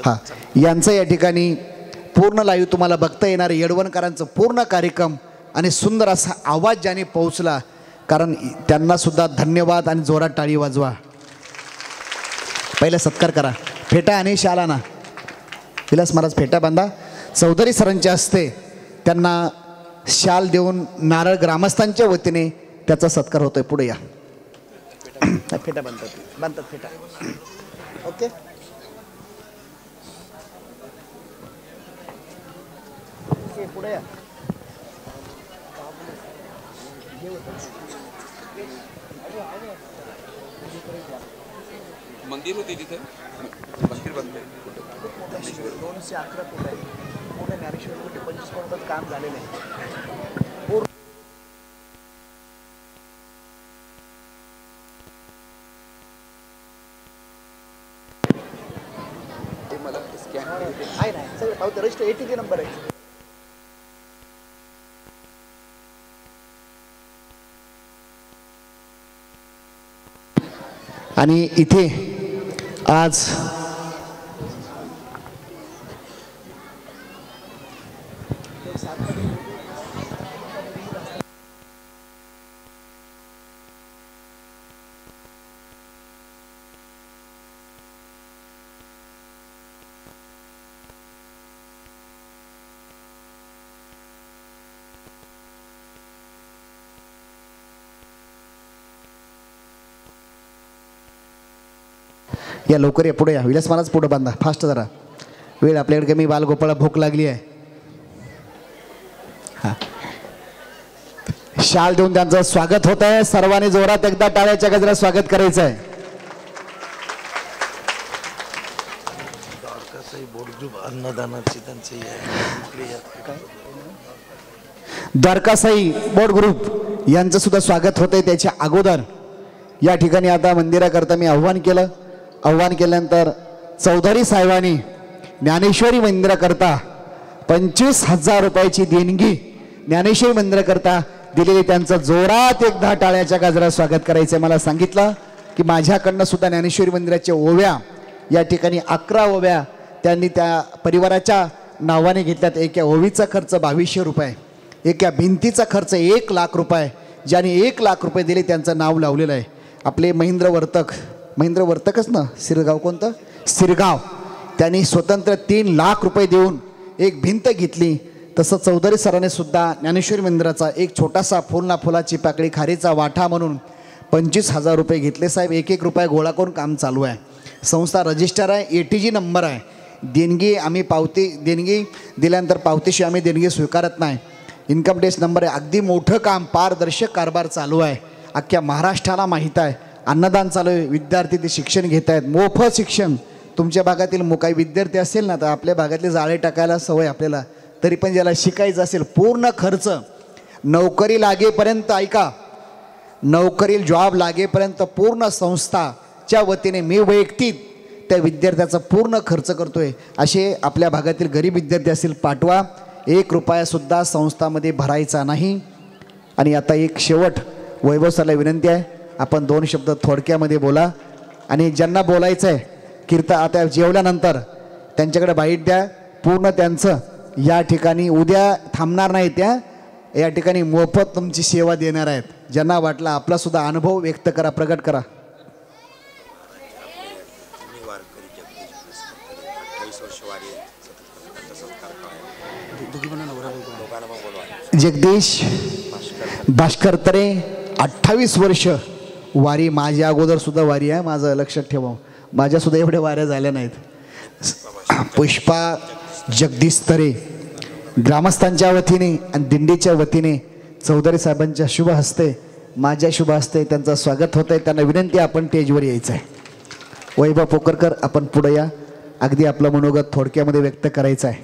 हां, यांचं या ठिकाणी पूर्ण लाईव्ह तुम्हाला बघता येणार. येडवणकरांचं पूर्ण कार्यक्रम आणि सुंदर असा आवाज ज्याने पोहोचला, कारण त्यांनासुद्धा धन्यवाद आणि जोरात टाळी वाजवा. पहिला सत्कार करा, फेटा आणि शाल आणा. विलास महाराज फेटा बांधा. चौधरी सरांच्या हस्ते त्यांना शाल देऊन नारळ ग्रामस्थांच्या वतीने त्याचा सत्कार होतोय. पुढे या. फेटा बांधतात फेटा. ओके, पुढे या. मंदिर होते तिथे, मंदिर बनले 211 फूट आहे. पुणे ज्ञानेश्वरी 25 फुटाचं काम झालेलं आहे. मला स्कॅन आहे ना सगळे पावते, रजिस्टर ATK नंबर आहे. आणि इथे आज या लवकर या, पुढे या. विलास महाराज पुढं बांधा, फास्ट जरा, वेळ आपल्याकडे कमी. बालगोपाळा भूक लागली आहे. हां, शाल देऊन त्यांचं स्वागत होत आहे. सर्वांनी जोरात एकदा टाळ्याच्या गजरात स्वागत करायचं आहे. द्वारकासाई बोर्ड ग्रुप यांचं सुद्धा स्वागत होत आहे. त्याच्या अगोदर या ठिकाणी आता मंदिराकरता मी आव्हान केल्यानंतर चौधरी साहेबांनी ज्ञानेश्वरी मंदिराकरता 25,000 रुपयाची देणगी ज्ञानेश्वरी मंदिराकरता दिलेली, त्यांचं जोरात एकदा टाळ्याच्या गजरात स्वागत करायचं आहे. मला सांगितलं की माझ्याकडनं सुद्धा ज्ञानेश्वरी मंदिराच्या ओव्या या ठिकाणी 11 ओव्या त्यांनी त्या परिवाराच्या नावाने घेतल्यात. एका ओवीचा खर्च 2200 रुपये, एका भिंतीचा खर्च 1 लाख रुपये. ज्यांनी 1 लाख रुपये दिले त्यांचं नाव लावलेलं आहे. आपले महेंद्र वर्तकच ना, सिरगाव, कोणतं सिरगाव, त्यांनी स्वतंत्र 3 लाख रुपये देऊन एक भिंत घेतली. तसं चौधरी सरांनी सुद्धा ज्ञानेश्वरी मंदिराचा एक छोटासा फुलाची पाकळी खारीचा वाटा म्हणून 25,000 रुपये घेतले. साहेब 1-1 रुपया गोळा करून काम चालू आहे. संस्था रजिस्टर आहे, ATG नंबर आहे. देणगी दिल्यानंतर पावतीशी आम्ही देणगी स्वीकारत नाही. इन्कम टॅक्स नंबर आहे. अगदी मोठं काम, पारदर्शक कारभार चालू आहे. अख्ख्या महाराष्ट्राला माहीत आहे. अन्नदान चालू आहे. विद्यार्थी ते शिक्षण घेत आहेत, मोफत शिक्षण. तुमच्या भागातील काही विद्यार्थी असेल ना, तर आपल्या भागातले जाळे टाकायला सवय आपल्याला, तरी पण ज्याला शिकायचं असेल पूर्ण खर्च नोकरी लागेपर्यंत, ऐका, नोकरी जॉब लागेपर्यंत पूर्ण संस्थाच्या वतीने मी वैयक्तिक त्या विद्यार्थ्याचा पूर्ण खर्च करतोय. असे आपल्या भागातील गरीब विद्यार्थी असतील पाठवा. 1 रुपयासुद्धा संस्थामध्ये भरायचा नाही. आणि आता एक शेवट वैभव सरला विनंती आहे, आपण 2 शब्द थोडक्यामध्ये बोला. आणि ज्यांना बोलायचं आहे कीर्तन आता जेवल्यानंतर त्यांच्याकडे बाईट द्या. पूर्ण त्यांचं या ठिकाणी उद्या थांबणार नाही, त्या या ठिकाणी मोफत तुमची सेवा देणार आहेत. ज्यांना वाटला आपलासुद्धा अनुभव व्यक्त करा, प्रगट करा. जगदीश भास्कर तरे 28 वर्ष वारी. माझ्या अगोदर सुद्धा वारी आहे, माझं लक्षात ठेवा. माझ्या सुद्धा एवढ्या वाऱ्या झाल्या नाहीत. पुष्पा जगदीश तरे ग्रामस्थांच्या वतीने आणि दिंडीच्या वतीने चौधरी साहेबांच्या शुभ हस्ते, माझ्या शुभ हस्ते त्यांचं स्वागत होत आहे. त्यांना विनंती आपण स्टेजवर यायचं आहे. वैभव पोकरकर आपण पुढे या. अगदी आपलं मनोगत थोडक्यामध्ये व्यक्त करायचं आहे.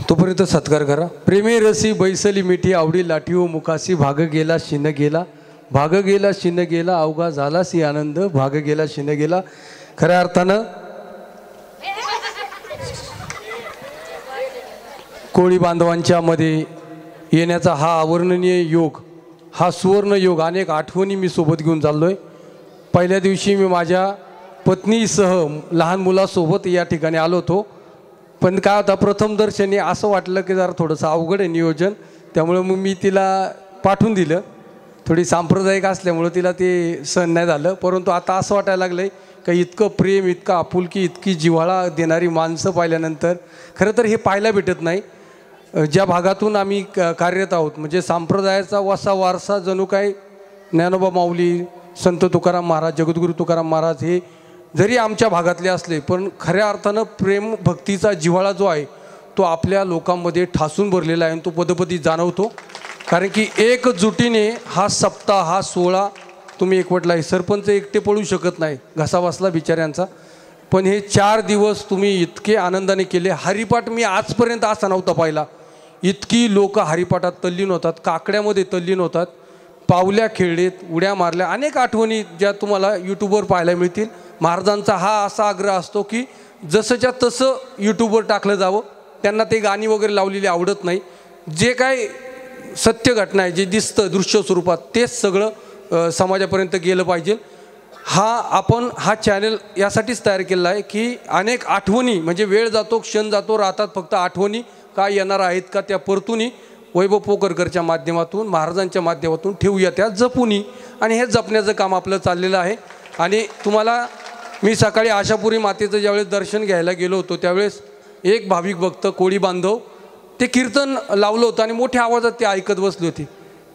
तोपर्यंत सत्कार करा. प्रेमे रसी बैसली मिठी आवडी लाठी व मुखासी भाग गेला शिन गेला, भाग गेला शिन गेला, अवघा झाला सी आनंद, भाग गेला शिन गेला. खऱ्या अर्थानं कोळी बांधवांच्या मध्ये येण्याचा हा अवर्णनीय योग, हा सुवर्ण योग, अनेक आठवणी मी सोबत घेऊन चाललोय. पहिल्या दिवशी मी माझ्या पत्नीसह लहान मुलासोबत या ठिकाणी आलो होतो. पण काय होता, प्रथम दर्शनी असं वाटलं की जरा थोडंसं अवघड आहे नियोजन, त्यामुळं मग मी तिला पाठवून दिलं. थोडी सांप्रदायिक असल्यामुळं तिला ते सहन नाही झालं. परंतु आता असं वाटायला लागलं आहे का इतकं प्रेम, इतकं आपुलकी, इतकी जिव्हाळा देणारी माणसं पाहिल्यानंतर खरं तर हे पाहायला भेटत नाही. ज्या भागातून आम्ही कार्यरत आहोत, म्हणजे संप्रदायाचा वसा वारसा जणू काय ज्ञानोबा माऊली, संत तुकाराम महाराज, जगद्गुरू तुकाराम महाराज हे जरी आमच्या भागातले असले, पण खऱ्या अर्थानं प्रेम भक्तीचा जिव्हाळा जो आहे तो आपल्या लोकांमध्ये ठासून भरलेला आहे आणि तो पदपदी जाणवतो. कारण की एकजुटीने हा सप्ताह, हा सोहळा तुम्ही एकवटला आहे. सरपंच एकटे पळू शकत नाही, घसा बसला बिचाऱ्यांचा. पण हे 4 दिवस तुम्ही इतके आनंदाने केले. हरिपाठ मी आजपर्यंत असा नव्हता पाहिला. इतकी लोक हरिपाठात तल्लीन होतात, काकड्यामध्ये तल्लीन होतात, पावल्या खेळलेत, उड्या मारल्या. अनेक आठवणी ज्या तुम्हाला यूट्यूबवर पाहायला मिळतील. महाराजांचा हा असा आग्रह असतो की जसंच्या तसं यूट्यूबवर टाकलं जावं. त्यांना ते गाणी वगैरे लावलेली आवडत नाही. जे काय सत्य घटना आहे, जे दिसतं दृश्य स्वरूपात, तेच सगळं समाजापर्यंत गेलं पाहिजे. हा चॅनल यासाठीच तयार केलेला आहे की अनेक आठवणी, म्हणजे वेळ जातो, क्षण जातो, राहतात फक्त आठवणी काय येणार आहेत का त्या परतूनी वैभव पोकरकरच्या माध्यमातून, महाराजांच्या माध्यमातून ठेवूया, त्या जपूनी. आणि हे जपण्याचं काम आपलं चाललेलं आहे. आणि तुम्हाला मी सकाळी आशापुरी मातेचं ज्यावेळेस दर्शन घ्यायला गेलो होतो त्यावेळेस एक भाविक भक्त, कोळी बांधव, ते कीर्तन लावलं होतं आणि मोठ्या आवाजात ते ऐकत बसले होते.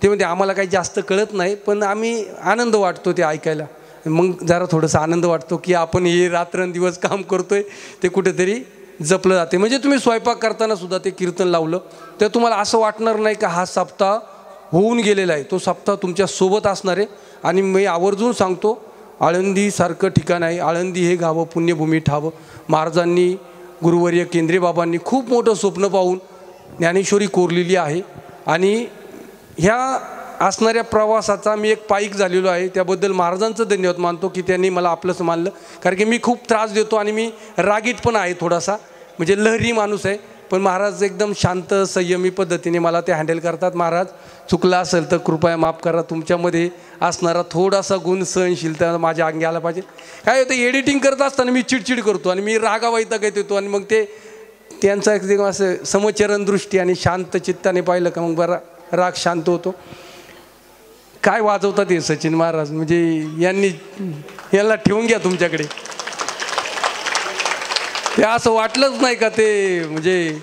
ते म्हणजे आम्हाला काही जास्त कळत नाही, पण आम्ही आनंद वाटतो ते ऐकायला. मग जरा थोडंसं आनंद वाटतो की आपण हे रात्रंदिवस काम करतोय ते कुठेतरी जपलं जाते. म्हणजे तुम्ही स्वयंपाक करताना सुद्धा ते कीर्तन लावलं तर तुम्हाला असं वाटणार नाही का हा सप्ताह होऊन गेलेला आहे. तो सप्ताह तुमच्या सोबत असणार आहे. आणि मी आवर्जून सांगतो, आळंदीसारखं ठिकाण आहे, आळंदी हे गावं पुण्यभूमी ठावं. महाराजांनी, गुरुवर्य केंद्रे बाबांनी खूप मोठं स्वप्न पाहून ज्ञानेश्वरी कोरलेली आहे. आणि ह्या असणाऱ्या प्रवासाचा मी एक पाईक झालेलो आहे. त्याबद्दल महाराजांचं धन्यवाद मानतो की त्यांनी मला आपलंसं मानलं. कारण की मी खूप त्रास देतो आणि मी रागीट पण आहे थोडासा, म्हणजे लहरी माणूस आहे. पण महाराज एकदम शांत संयमी पद्धतीने मला ते हँडल करतात. महाराज चुकला असेल तर कृपया माफ करा. तुमच्यामध्ये असणारा थोडासा गुण सहनशीलता माझ्या अंगी आला पाहिजे. काय होतं, एडिटिंग करत असताना मी चिडचिड करतो आणि मी रागावैतागत येतो आणि मग ते त्यांचा एकदम असं समचरण दृष्टी आणि शांत चित्ताने पाहिलं का मग बरा राग शांत होतो. काय वाजवतात हे सचिन महाराज, म्हणजे यांना ठेवून घ्या तुमच्याकडे. ते असं वाटलंच नाही का ते म्हणजे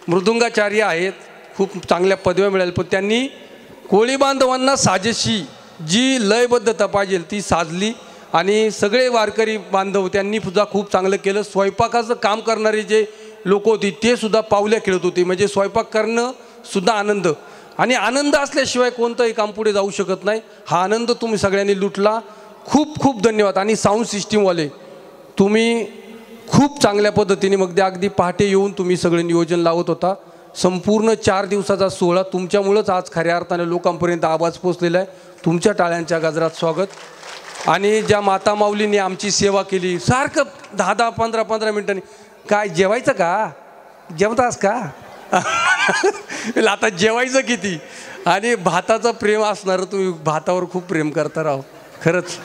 मृदुंगाचार्य आहेत, खूप चांगल्या पदव्या मिळाल्या, पण त्यांनी कोळी बांधवांना साजेशी जी लयबद्धता पाहिजे ती साधली. आणि सगळे वारकरी बांधव त्यांनी सुद्धा खूप चांगलं केलं. स्वयंपाकाचं काम करणारे जे लोक होती ते सुद्धा पावल्या खेळत होते. म्हणजे स्वयंपाक करणं सुद्धा आनंद, आणि आनंद असल्याशिवाय कोणतंही काम पुढे जाऊ शकत नाही. हा आनंद तुम्ही सगळ्यांनी लुटला. खूप खूप धन्यवाद. आणि साऊंड सिस्टीमवाले तुम्ही खूप चांगल्या पद्धतीने मग अगदी पहाटे येऊन तुम्ही सगळं नियोजन लावत होता. संपूर्ण 4 दिवसाचा सोहळा तुमच्यामुळंच आज खऱ्या अर्थाने लोकांपर्यंत आवाज पोचलेला आहे. तुमच्या टाळ्यांच्या गजरात स्वागत. आणि ज्या माता माऊलींनी आमची सेवा केली, सारखं 10-10, 15-15 मिनिटांनी, काय जेवायचं का, जेवतास का आता जेवायचं किती. आणि भाताचं प्रेम असणारं तुम्ही भातावर खूप प्रेम करता राहो खरंच.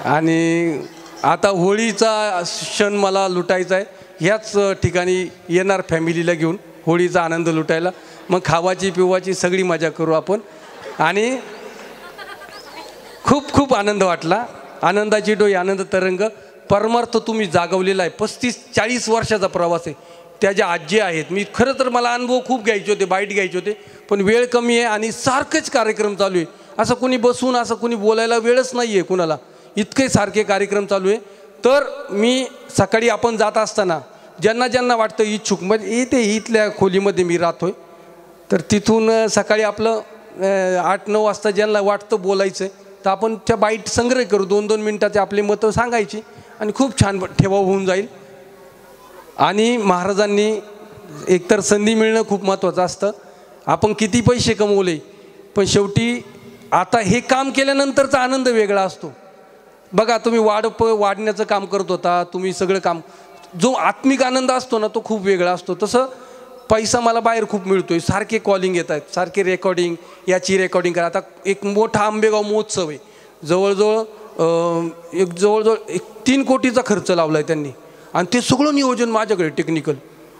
आणि आता होळीचा क्षण मला लुटायचा आहे. ह्याच ठिकाणी येणार फॅमिलीला घेऊन होळीचा आनंद लुटायला. मग खावाची पिवाची सगळी मजा करू आपण. आणि खूप खूप आनंद वाटला. आनंदाची डोई आनंद तरंग. परमार्थ तुम्ही जागवलेला आहे. 35-40 वर्षाचा प्रवास आहे. त्या ज्या आजी आहेत, मी खरं तर मला अनुभव खूप घ्यायचे होते, बाईट घ्यायचे होते, पण वेळ कमी आहे आणि सारखेच कार्यक्रम चालू आहे. असं कुणी बसून असं कुणी बोलायला वेळच नाही आहे कुणाला, इतके सारखे कार्यक्रम चालू आहे. तर मी सकाळी आपण जात असताना ज्यांना ज्यांना वाटतं इच्छुक, म्हणजे इथे इथल्या खोलीमध्ये मी राहतोय, तर तिथून सकाळी आपलं 8-9 वाजता ज्यांना वाटतं बोलायचं तर आपण त्या बाईट संग्रह करू, 2-2 मिनटाचे आपले मतं सांगायची आणि खूप छान ठेवा होऊन जाईल. आणि महाराजांनी एकतर संधी मिळणं खूप महत्त्वाचं असतं. आपण किती पैसे कमवले पण शेवटी आता हे काम केल्यानंतरचा आनंद वेगळा असतो. बघा तुम्ही वाढण्याचं काम करत होता, तुम्ही सगळं काम, जो आत्मिक आनंद असतो ना तो खूप वेगळा असतो. तसं पैसा मला बाहेर खूप मिळतोय, सारखे कॉलिंग येत आहेत, सारखे रेकॉर्डिंग, याची रेकॉर्डिंग करा. आता एक मोठा आंबेगाव महोत्सव आहे, जवळजवळ 3 कोटीचा खर्च लावला आहे त्यांनी, आणि ते सगळं नियोजन माझ्याकडे टेक्निकल.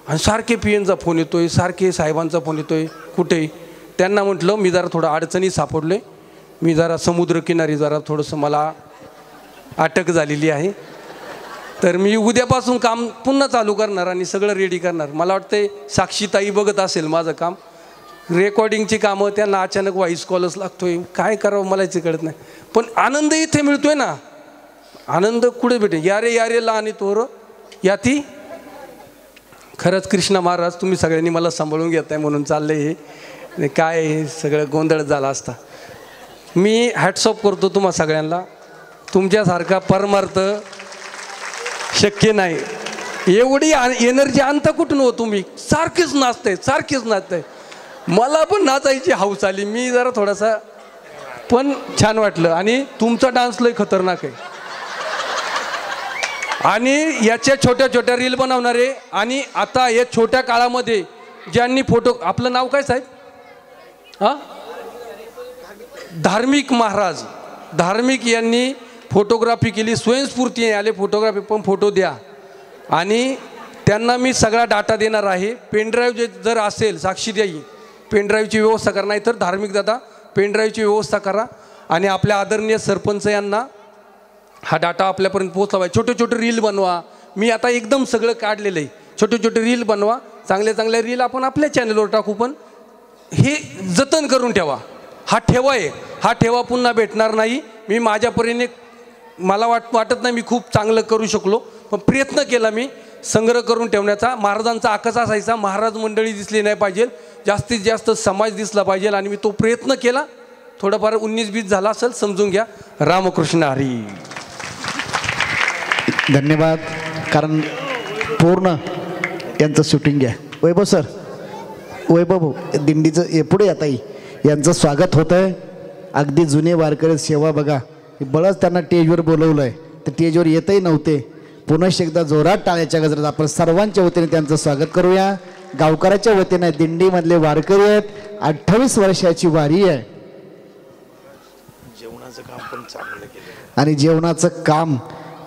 आणि सारखे PNचा फोन येतोय, सारखे साहेबांचा फोन येतोय, कुठे. त्यांना म्हटलं मी जरा थोडं अडचणी सापडले, मी जरा समुद्रकिनारी जरा थोडंसं मला अटक झालेली आहे, तर मी उद्यापासून काम पुन्हा चालू करणार आणि सगळं रेडी करणार. मला वाटतं साक्षीताई बघत असेल माझं काम, रेकॉर्डिंगची कामं, त्यांना अचानक व्हॉइस कॉलच लागतोय, काय करावं मलाच कळत नाही. पण आनंद इथे मिळतोय ना, आनंद कुठे भेटे. यारे लहान तोर या ती. खरंच कृष्णा महाराज तुम्ही सगळ्यांनी मला सांभाळून घेताय म्हणून चाललंय हे, काय सगळं गोंधळ झाला असता. मी हॅट्सऑफ करतो तुम्हा सगळ्यांना. तुमच्यासारखा परमार्थ शक्य नाही. एवढी एनर्जी आणता कुठून हो तुम्ही, सारखेच नाचताय. मला पण नाचायची हौस आली, मी जरा थोडासा, पण छान वाटलं. आणि तुमचा डान्स लय खतरनाक आहे. आणि याच्या छोट्या छोट्या रील बनवणारे, आणि आता या छोट्या काळामध्ये ज्यांनी फोटो, आपलं नाव काय साहेब? हां, धार्मिक महाराज, धार्मिक यांनी फोटोग्राफी केली, स्वयंस्फूर्तीने आले फोटोग्राफी, पण फोटो द्या. आणि त्यांना मी सगळा डाटा देणार आहे. पेनड्राईव्ह जे जर असेल, साक्षी द्याई, पेनड्राईव्हची व्यवस्था करा, नाही तर धार्मिक दादा पेनड्राईव्हची व्यवस्था करा. आणि आपल्या आदरणीय सरपंच यांना हा डाटा आपल्यापर्यंत पोहोचला पाहिजे. छोटे छोटे रील बनवा, मी आता एकदम सगळं काढलेलं आहे. छोटे छोटे रील बनवा, चांगल्या रील आपण आपल्या चॅनलवर टाकू, पण हे जतन करून ठेवा. हा ठेवा आहे, हा ठेवा पुन्हा भेटणार नाही. मी माझ्या परीने, मला वाटत नाही मी खूप चांगलं करू शकलो, पण प्रयत्न केला मी संग्रह करून ठेवण्याचा. महाराजांचा आकस असायचा, महाराज मंडळी दिसली नाही पाहिजे, जास्तीत जास्त समाज दिसला पाहिजे, आणि मी तो प्रयत्न केला. थोडंफार 19-20 झाला असेल, समजून घ्या. रामकृष्ण हरी. धन्यवाद. कारण पूर्ण यांचं शूटिंग घ्या. वैभव सर, वैभव दिंडीचं पुढे आता यांचं स्वागत होतं आहे. अगदी जुने वारकरी सेवा बघा, बळच त्यांना स्टेजवर बोलवलं आहे, तर स्टेजवर येतही नव्हते. पुन्हा एकदा जोरात टाळ्याच्या गजरात आपण सर्वांच्या वतीने त्यांचं स्वागत करूया. गावकऱ्याच्या वतीने दिंडीमधले वारकरी आहेत, 28 वर्षाची वारी आहे. जेवणाचं काम पण चांगलं केलं, आणि जेवणाचं काम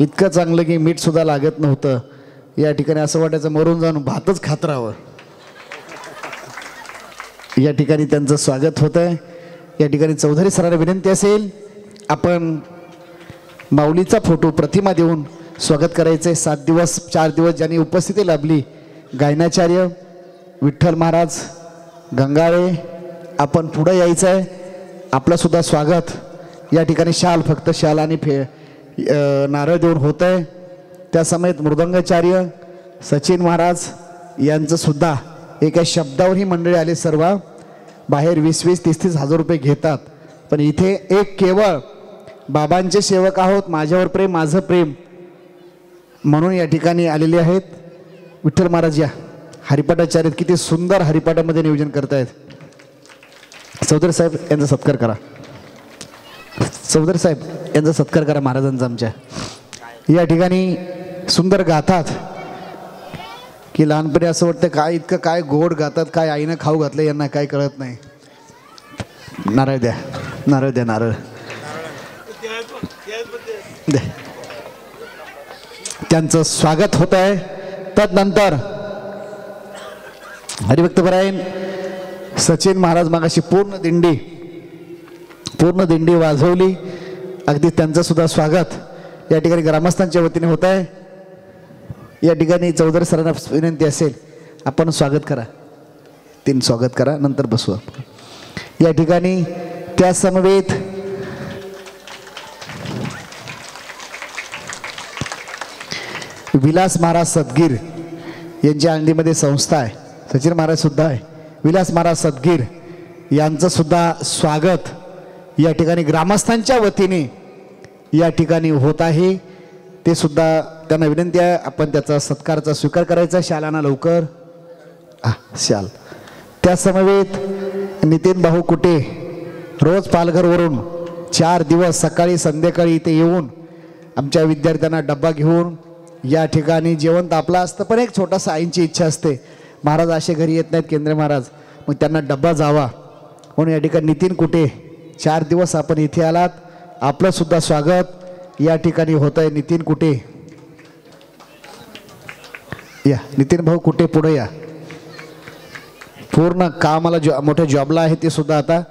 इतकं चांगलं की मीठ सुद्धा लागत नव्हतं. या ठिकाणी असं वाटायचं मरून जाऊन भातच खात राहावं. या ठिकाणी त्यांचं स्वागत होतं आहे. या ठिकाणी चौधरी सरांना विनंती असेल, आपण माऊलीचा फोटो प्रतिमा देऊन स्वागत करायचं आहे. 7 दिवस 4 दिवस ज्यांनी उपस्थिती लाभली, गायनाचार्य विठ्ठल महाराज गंगाळे, आपण पुढं यायचं आहे. आपलंसुद्धा स्वागत या ठिकाणी शाल, फक्त शाल आणि नारळ देऊन होतं आहे. त्या समेत मृदंगाचार्य सचिन महाराज यांचंसुद्धा एका शब्दावर ही मंडळी आले. सर्व बाहेर 20-20, 30-30 हजार रुपये घेतात, पण इथे एक केवळ बाबांचे सेवक आहोत, माझ्यावर प्रेम, माझं प्रेम म्हणून या ठिकाणी आलेले आहेत. विठ्ठल महाराज या हरिपाठाचार्य किती सुंदर हरिपाठामध्ये नियोजन करतायत. चौधरी साहेब यांचा सत्कार करा. चौधरी साहेब यांचा सत्कार करा महाराजांचा. आमच्या या ठिकाणी सुंदर गातात की लहानपणी असं वाटतं काय इतकं काय गोड गातात, काय आईनं खाऊ घातलं यांना काय कळत नाही. नारळ द्या, नारळ द्या, नारळ द्या. त्यांचं स्वागत होत आहे. तदनंतर हरिभक्तपरायण सचिन महाराज मागाशी पूर्ण दिंडी वाजवली, अगदी त्यांचं सुद्धा स्वागत या ठिकाणी ग्रामस्थांच्या वतीने होत आहे. या ठिकाणी चौधरी सरांना विनंती असेल आपण स्वागत करा, 3 स्वागत करा, नंतर बसू आपण. या ठिकाणी त्या समवेत विलास महाराज सदगीर यांच्या आळंदीमध्ये संस्था आहे, सचिन महाराज सुद्धा आहे. विलास महाराज सदगीर यांचं सुद्धा स्वागत या ठिकाणी ग्रामस्थांच्या वतीने या ठिकाणी होत आहे. ते सुद्धा त्यांना विनंती आहे आपण त्याचा सत्कारचा स्वीकार करायचा. शालाना लवकर शाल. त्या समवेत नितीन भाऊ कुटे रोज पालघरवरून 4 दिवस सकाळी संध्याकाळी इथे येऊन आमच्या विद्यार्थ्यांना डब्बा घेऊन या ठिकाणी जेवण तापलं असतं, पण एक छोटासा आईंची इच्छा असते, महाराज असे घरी येत नाहीत केंद्रे महाराज, मग त्यांना डब्बा जावा म्हणून या ठिकाणी नितीन कुटे 4 दिवस आपण इथे आलात, आपलं सुद्धा स्वागत या ठिकाणी होत आहे. नितीन कुटे या, नितीन भाऊ कुटे पुढे या. पूर्ण कामाला मोठ्या जॉबला आहे ते सुद्धा आता,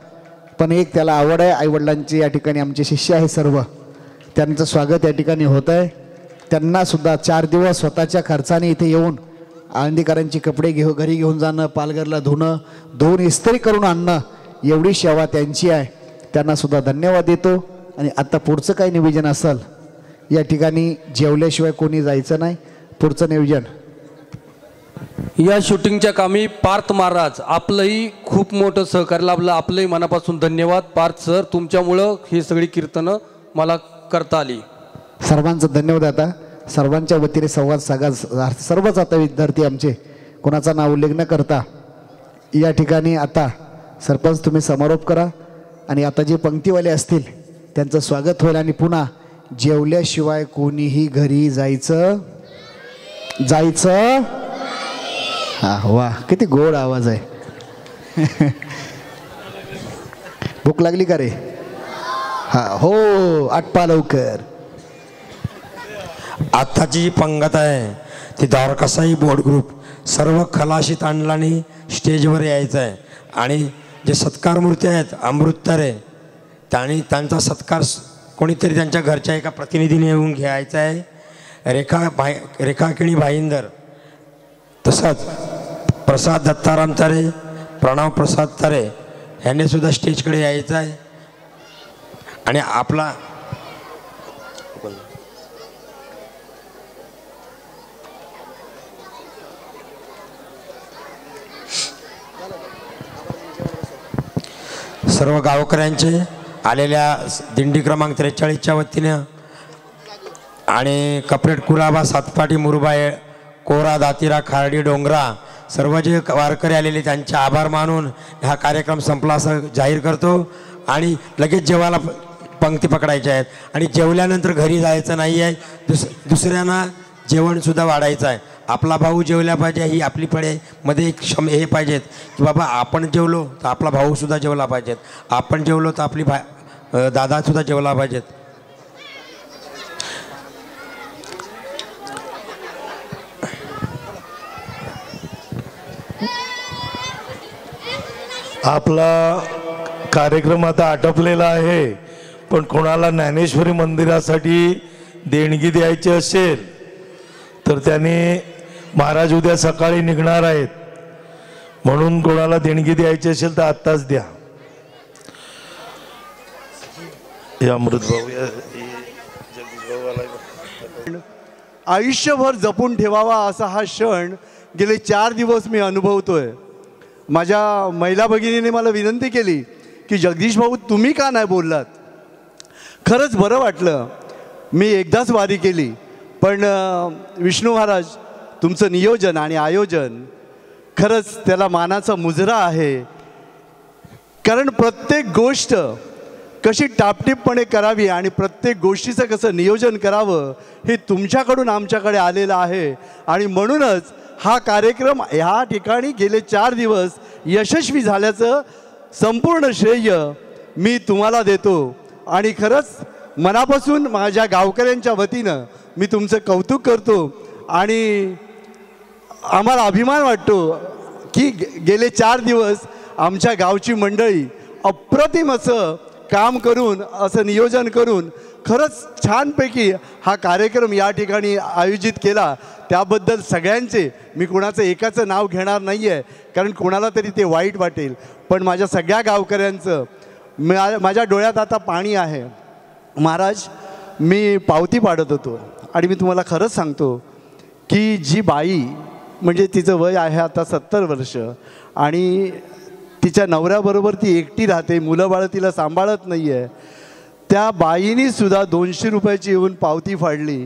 पण एक त्याला आवड आहे. आईवडिलांची या ठिकाणी आमचे शिष्य आहे सर्व, त्यांचं स्वागत या ठिकाणी होत आहे. त्यांना सुद्धा 4 दिवस स्वतःच्या खर्चाने इथे येऊन आळंदीकरांची कपडे घरी घेऊन जाणं, पालघरला धुवून इस्त्री करून आणणं, एवढी सेवा त्यांची आहे. त्यांना सुद्धा धन्यवाद देतो. आणि आता पुढचं काही नियोजन असेल या ठिकाणी जेवल्याशिवाय कोणी जायचं नाही. पुढचं नियोजन या शूटिंगच्या कामी पार्थ महाराज आपलंही खूप मोठं सहकार्य लाभलं. आपलंही मनापासून धन्यवाद पार्थ सर, तुमच्यामुळं ही सगळी कीर्तनं मला करता आली. सर्वांचं धन्यवाद. आता सर्वांच्या वतीने संवाद सागा. सर्वच आता विद्यार्थी आमचे कोणाचा नाव उल्लेख न करता या ठिकाणी आता सरपंच तुम्ही समारोप करा आणि आता जे पंक्तीवाले असतील त्यांचं स्वागत होईल. आणि पुन्हा जेवल्याशिवाय कोणीही घरी जायचं हा वा, किती गोड आवाज आहे. भूक लागली का रे? हा हो, आटपा लवकर. आत्ताची जी पंगत आहे ती द्वारकासाई बोर्ड ग्रुप सर्व खलाशीत आणलानी स्टेजवर यायचं आहे. आणि जे सत्कार मूर्ती आहेत अमृततारे त्यांचा सत्कार कोणीतरी त्यांच्या घरच्या एका प्रतिनिधीने येऊन घ्यायचा आहे. रेखाकिणी भाईंदर, तसंच प्रसाद दत्ताराम तारे, प्रणव प्रसाद तारे ह्यांनी सुद्धा स्टेजकडे यायचं आहे. आणि आपला सर्व गावकऱ्यांचे आलेल्या दिंडी क्रमांक 43च्या वतीनं आणि कपरेट कुलाबा, सातपाटी, मुरबाई, कोरा, दातिरा, खार्डी, डोंगरा सर्व जे वारकरी आलेले त्यांचे आभार मानून हा कार्यक्रम संपला असं जाहीर करतो. आणि लगेच जेवायला पंक्ती पकडायच्या आहेत आणि जेवल्यानंतर घरी जायचं नाही आहे. दुसऱ्यांना जेवणसुद्धा वाढायचं आहे. आपला भाऊ जेवल्या पाहिजे ही आपली मध्ये एक हे पाहिजेत की बाबा आपण जेवलो तर आपला भाऊसुद्धा जेवला पाहिजेत, आपण जेवलो तर आपली दादासुद्धा जेवला पाहिजेत. आपला कार्यक्रम आता आटपलेला आहे, पण कोणाला ज्ञानेश्वरी मंदिरासाठी देणगी द्यायची असेल तर त्याने महाराज उद्या सकाळी निघणार आहेत, म्हणून कोणाला देणगी द्यायची असेल तर आत्ताच द्या. हे अमृतभाऊ आयुष्यभर जपून ठेवावा असा हा क्षण गेले 4 दिवस मी अनुभवतोय. माझ्या महिला भगिनीने मला विनंती केली की जगदीश भाऊ तुम्ही का नाही बोललात. खरंच बरं वाटलं. मी एकदाच वारी केली, पण विष्णू महाराज तुमचं नियोजन आणि आयोजन खरंच त्याला मानाचा मुजरा आहे. कारण प्रत्येक गोष्ट कशी टापटीपपणे करावी आणि प्रत्येक गोष्टीचं कसं नियोजन करावं हे तुमच्याकडून आमच्याकडे आलेलं आहे. आणि म्हणूनच हा कार्यक्रम ह्या ठिकाणी गेले 4 दिवस यशस्वी झाल्याचं संपूर्ण श्रेय मी तुम्हाला देतो. आणि खरंच मनापासून माझ्या गावकऱ्यांच्या वतीनं मी तुमचं कौतुक करतो. आणि आम्हाला अभिमान वाटतो की गेले 4 दिवस आमच्या गावची मंडळी अप्रतिम असं काम करून, असं नियोजन करून खरंच छानपैकी हा कार्यक्रम या ठिकाणी आयोजित केला त्याबद्दल सगळ्यांचे, मी कुणाचं एकाचं नाव घेणार नाही आहे कारण कुणाला तरी ते वाईट वाटेल, पण माझ्या सगळ्या गावकऱ्यांचं माझ्या डोळ्यात आता पाणी आहे. महाराज, मी पावती पाडत होतो आणि मी तुम्हाला खरंच सांगतो की जी बाई म्हणजे तिचं वय आहे आता 70 वर्ष आणि तिच्या नवऱ्याबरोबर ती एकटी राहते, मुलं बाळं तिला सांभाळत नाही आहे, त्या बाईनीसुद्धा 200 रुपयाची येऊन पावती फाडली.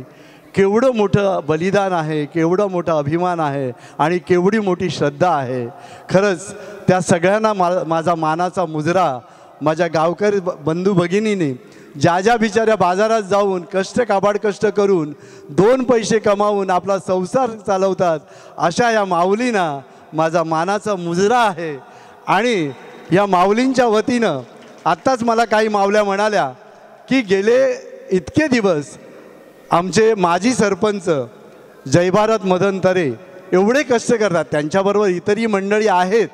केवढं मोठं बलिदान आहे, केवढा मोठा अभिमान आहे आणि केवढी मोठी श्रद्धा आहे. खरंच त्या सगळ्यांना माझा मानाचा मुजरा. माझ्या गावकरी बंधू भगिनीने ज्या बिचाऱ्या बाजारात जाऊन काबाड कष्ट करून 2 पैसे कमावून आपला संसार चालवतात, अशा या माऊलींना माझा मानाचा मुजरा आहे. आणि या माऊलींच्या वतीनं आत्ताच मला काही माऊल्या म्हणाल्या की गेले इतके दिवस आमचे माजी सरपंच जयभारत मदन तरे एवढे कष्ट करतात, त्यांच्याबरोबर इतरही मंडळी आहेत,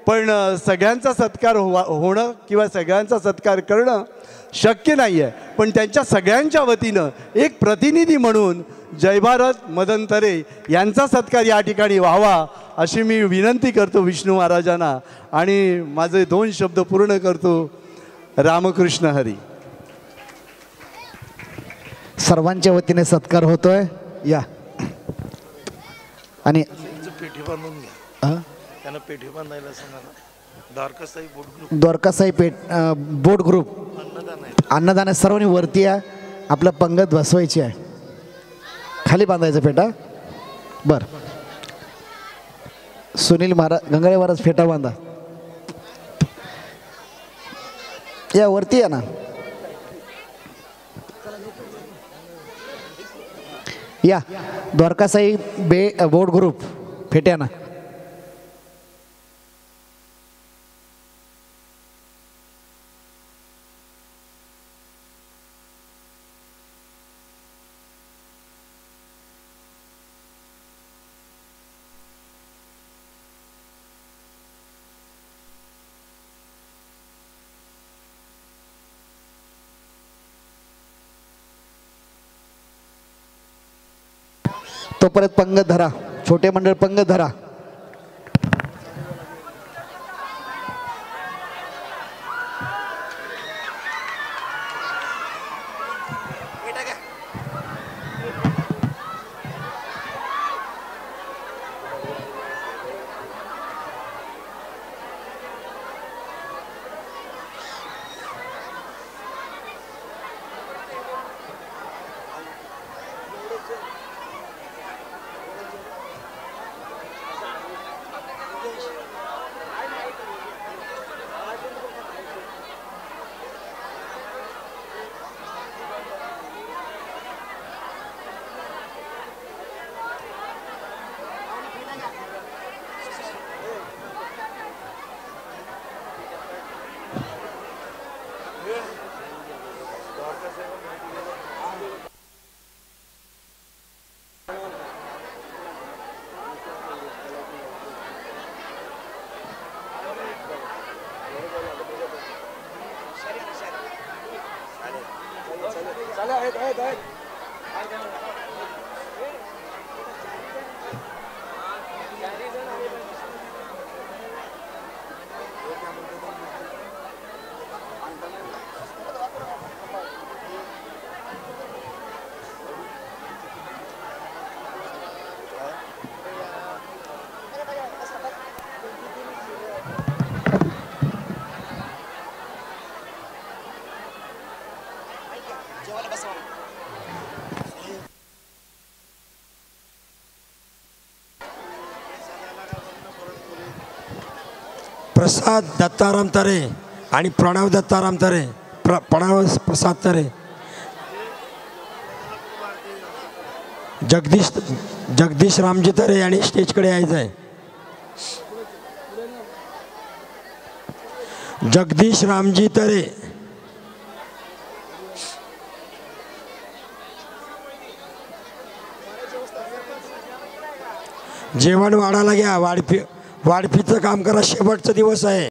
पण सगळ्यांचा सत्कार होणं किंवा सगळ्यांचा सत्कार करणं शक्य नाही आहे. पण त्यांच्या सगळ्यांच्या वतीनं एक प्रतिनिधी म्हणून जयभारत मदन तरे यांचा सत्कार या ठिकाणी व्हावा अशी मी विनंती करतो विष्णू महाराजांना आणि माझे 2 शब्द पूर्ण करतो. रामकृष्ण हरी. सर्वांच्या वतीने सत्कार होतोय. या आणि पेठी बांधून घ्या, त्यांना पेठी बांधायला सांगा. द्वारकासाई बोट ग्रुप अन्नदान आहे. सर्वांनी वरती आहे, आपलं पंगत बसवायची आहे, खाली बांधायचं फेटा. बर, सुनील महाराज, गंगाळे महाराज फेटा बांधा. या वरती आहे ना. या द्वारकासाई बोट ग्रुप फेट्या ना. तो परत पंगत धरा, छोटे मंडळ पंगत धरा. प्रसाद दत्ताराम तरे आणि प्रणव दत्ताराम तरे, प्रणव प्रसाद तरे, जगदीश रामजी तरे आणि स्टेजकडे यायचं आहे. जगदीश रामजी तरे, जेवण वाढायला घ्या. वाढपीचं काम करा, शेवटचा दिवस आहे.